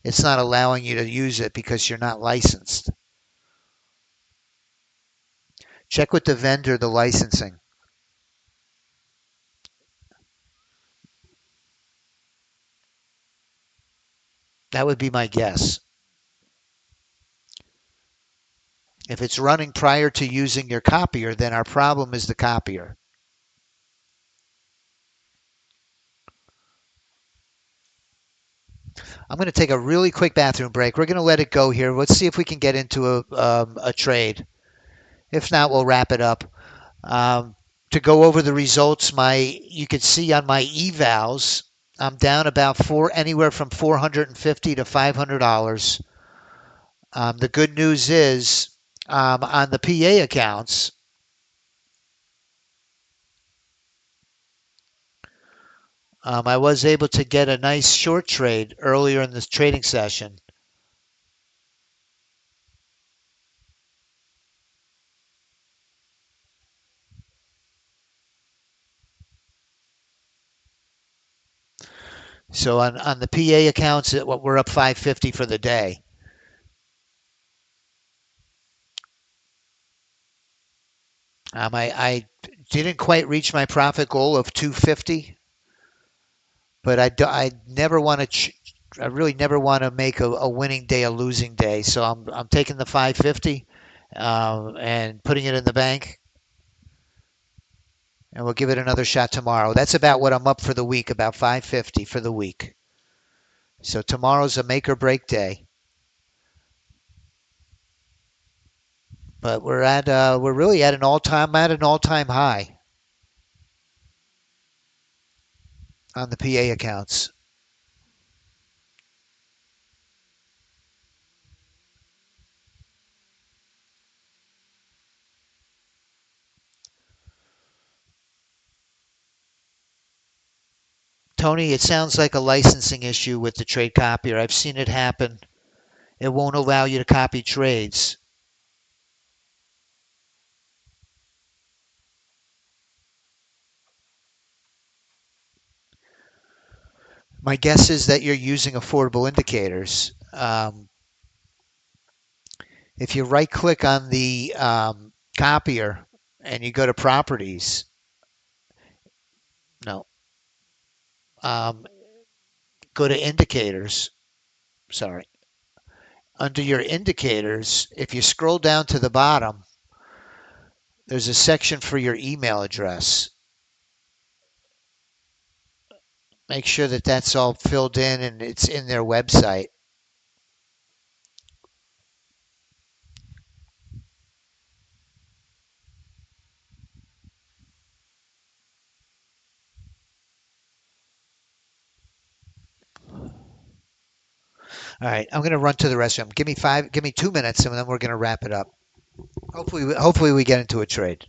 It's not allowing you to use it because you're not licensed. Check with the vendor the licensing. That would be my guess. If it's running prior to using your copier, then our problem is the copier. I'm going to take a really quick bathroom break. We're going to let it go here. Let's see if we can get into a trade. If not, we'll wrap it up. To go over the results, you can see on my evals, I'm down about anywhere from $450 to $500. The good news is on the PA accounts, I was able to get a nice short trade earlier in this trading session. So on the PA accounts, we're up 550 for the day. I didn't quite reach my profit goal of 250, but I never want to. I really never want to make a winning day a losing day. So I'm taking the 550 and putting it in the bank, and we'll give it another shot tomorrow. That's about what I'm up for the week, about 550 for the week. So tomorrow's a make or break day. But we're really at an all-time high on the PA accounts. Tony, it sounds like a licensing issue with the trade copier. I've seen it happen. It won't allow you to copy trades. My guess is that you're using affordable indicators. If you right click on the copier and you go to properties, no, um, go to indicators. Sorry. Under your indicators, if you scroll down to the bottom, there's a section for your email address. Make sure that that's all filled in and it's in their website. All right, I'm going to run to the restroom. Give me 2 minutes, and then we're going to wrap it up. Hopefully we get into a trade.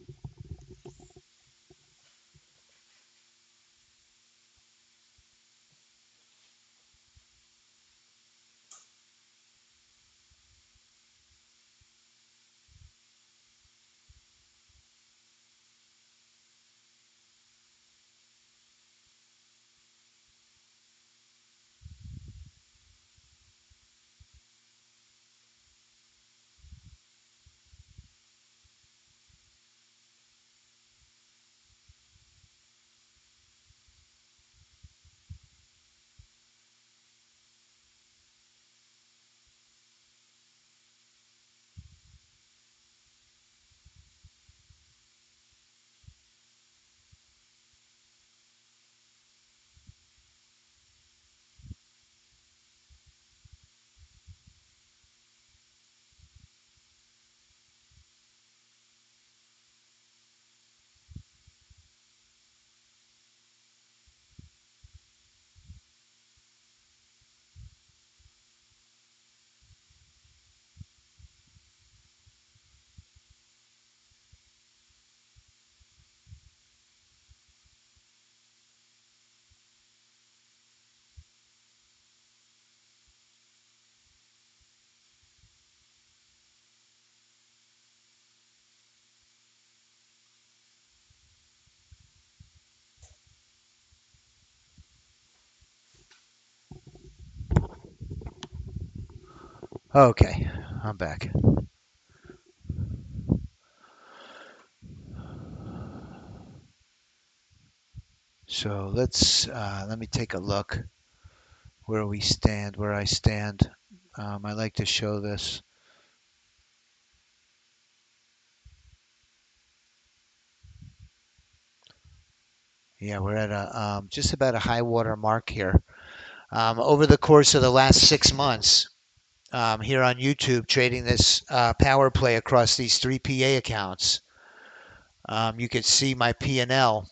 Okay, I'm back. So let me take a look where we stand, where I stand. I like to show this. Yeah, we're at a just about a high water mark here. Over the course of the last 6 months, here on YouTube, trading this power play across these three PA accounts, you can see my P&L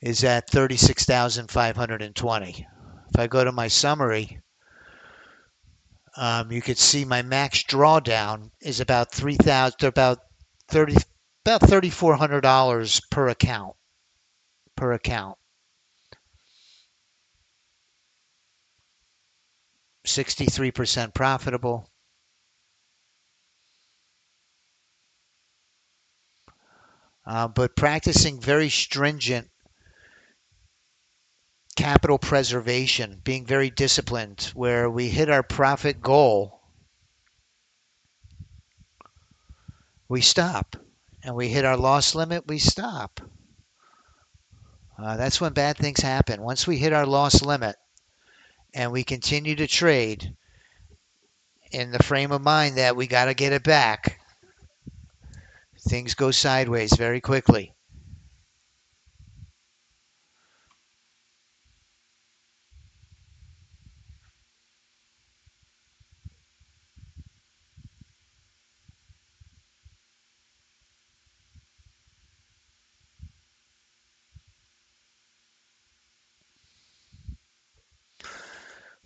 is at 36,520. If I go to my summary, you could see my max drawdown is about 3,000, about 30, about $3,400 per account. Per account, 63% profitable. But practicing very stringent capital preservation, being very disciplined, where we hit our profit goal, we stop, and we hit our loss limit, we stop. That's when bad things happen. Once we hit our loss limit and we continue to trade in the frame of mind that we got to get it back, things go sideways very quickly.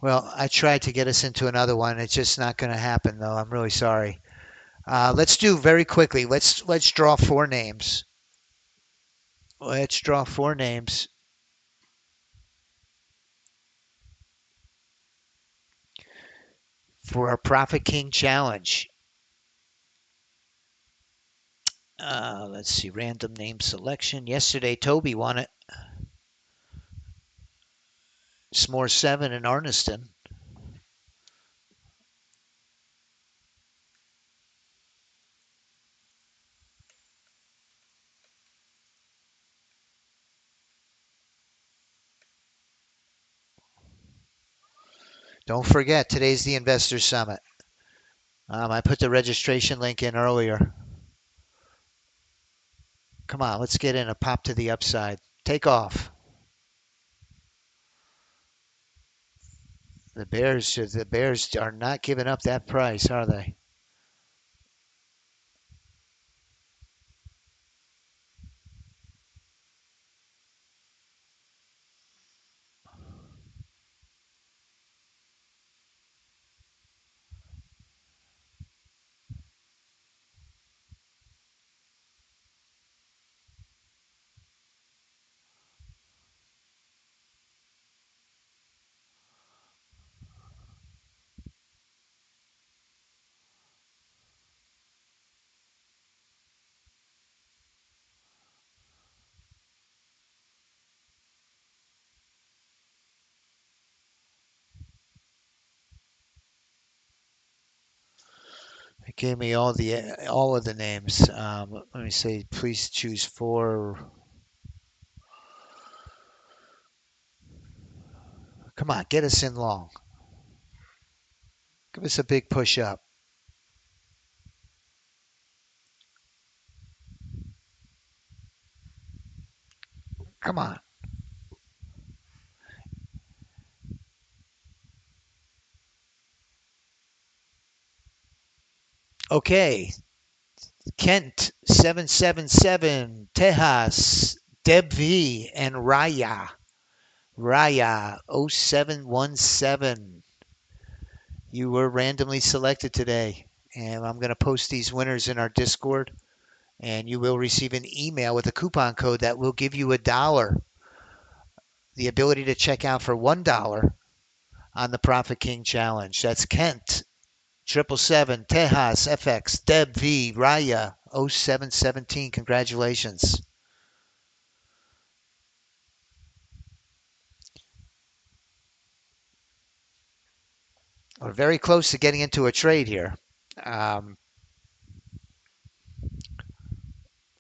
Well, I tried to get us into another one. It's just not going to happen, though. I'm really sorry. Let's do very quickly. Let's draw four names. Let's draw four names for our Profit King Challenge. Let's see, random name selection. Yesterday, Toby won it. S'more 7 in Arniston. Don't forget, today's the Investor Summit. I put the registration link in earlier. Come on, let's get in a pop to the upside. Take off. The Bears are not giving up that price, are they? It gave me all of the names. Let me say, please choose four. Come on, get us in long. Give us a big push up. Come on. Okay. Kent 777, Tejas, Deb V, and Raya 0717. You were randomly selected today, and I'm going to post these winners in our Discord, and you will receive an email with a coupon code that will give you $1, the ability to check out for $1 on the Profit King Challenge. That's Kent 777, Tejas FX, Deb V, Raya 0717. Congratulations. We're very close to getting into a trade here. Um,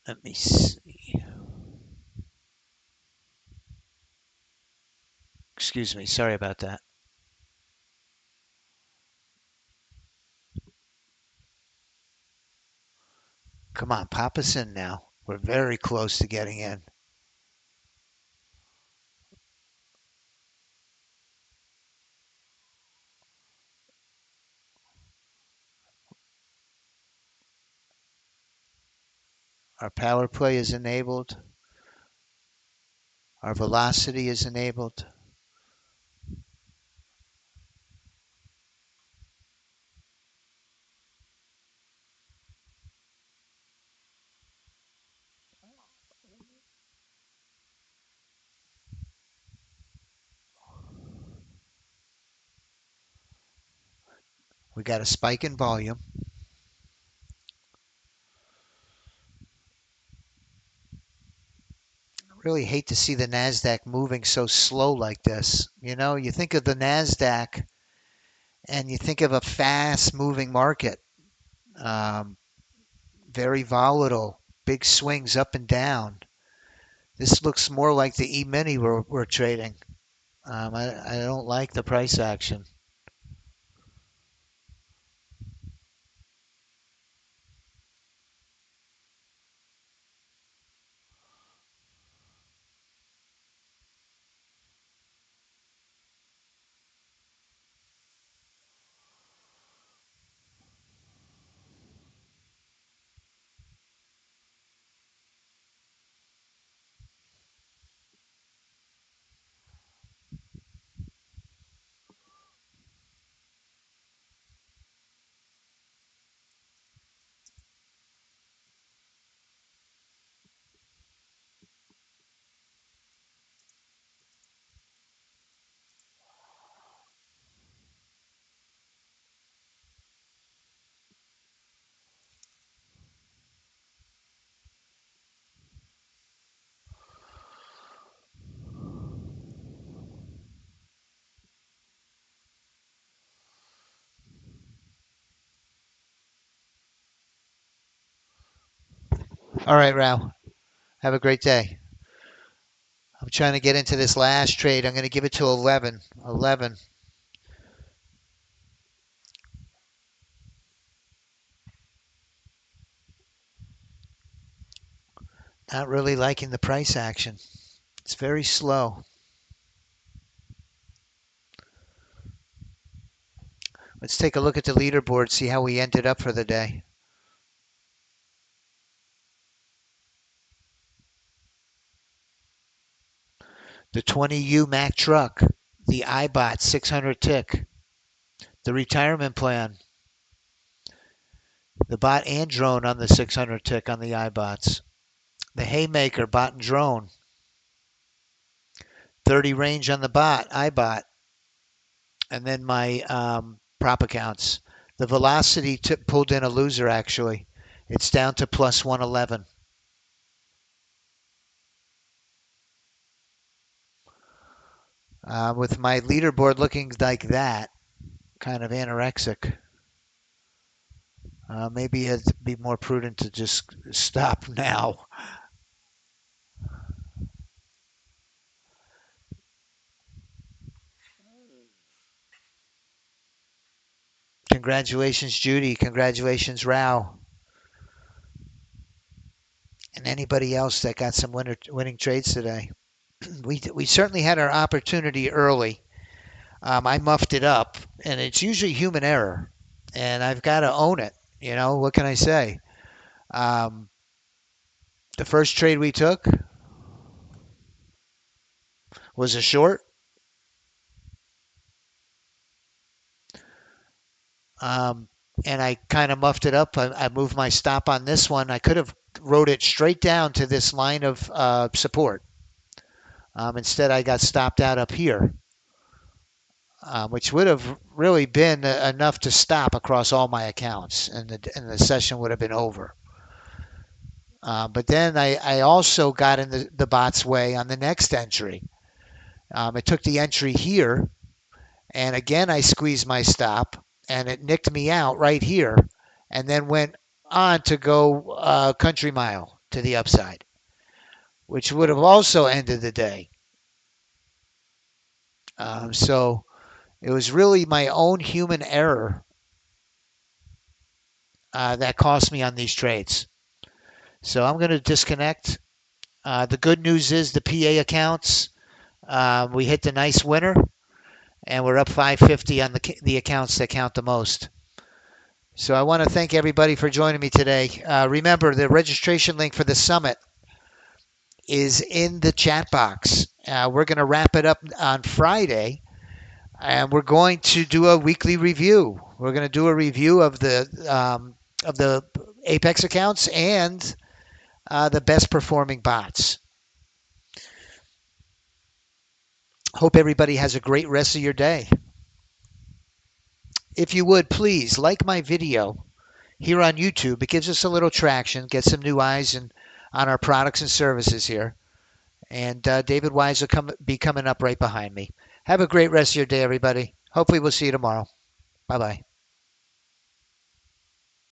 let me see. Excuse me. Sorry about that. Come on, pop us in now. We're very close to getting in. Our power play is enabled. Our velocity is enabled. We got a spike in volume. Really hate to see the NASDAQ moving so slow like this. You know, you think of the NASDAQ and you think of a fast moving market, um, very volatile, big swings up and down. This looks more like the E-mini we're trading. I don't like the price action. All right, Rao. Have a great day. I'm trying to get into this last trade. I'm going to give it to 11. 11. Not really liking the price action. It's very slow. Let's take a look at the leaderboard, see how we ended up for the day. The 20U Mack truck, the iBot 600 tick, the retirement plan, the bot and drone on the 600 tick on the iBots, the Haymaker bot and drone, 30 range on the bot, iBot, and then my prop accounts. The velocity pulled in a loser actually. It's down to plus 111. With my leaderboard looking like that, kind of anorexic. Maybe it'd be more prudent to just stop now. Congratulations, Judy. Congratulations, Rao. And anybody else that got some winning trades today. We certainly had our opportunity early. I muffed it up, and it's usually human error, and I've got to own it. You know, what can I say? Um, the first trade we took was a short. Um, and I kind of muffed it up. I moved my stop on this one. I could have rode it straight down to this line of support. Instead, I got stopped out up here, which would have really been enough to stop across all my accounts, and the session would have been over. But then I also got in the bot's way on the next entry. It took the entry here, And again, I squeezed my stop, and it nicked me out right here, and then went on to go country mile to the upside, which would have also ended the day. So it was really my own human error that cost me on these trades. So I'm going to disconnect. The good news is the PA accounts, we hit the nice winner, and we're up 550 on the accounts that count the most. So I want to thank everybody for joining me today. Remember, the registration link for the summit is in the chat box. We're going to wrap it up on Friday, and we're going to do a weekly review. We're going to do a review of the Apex accounts and the best performing bots. Hope everybody has a great rest of your day. If you would, please like my video here on YouTube. It gives us a little traction, get some new eyes on our products and services here. And David Wise will be coming up right behind me. Have a great rest of your day, everybody. Hopefully we'll see you tomorrow. Bye-bye.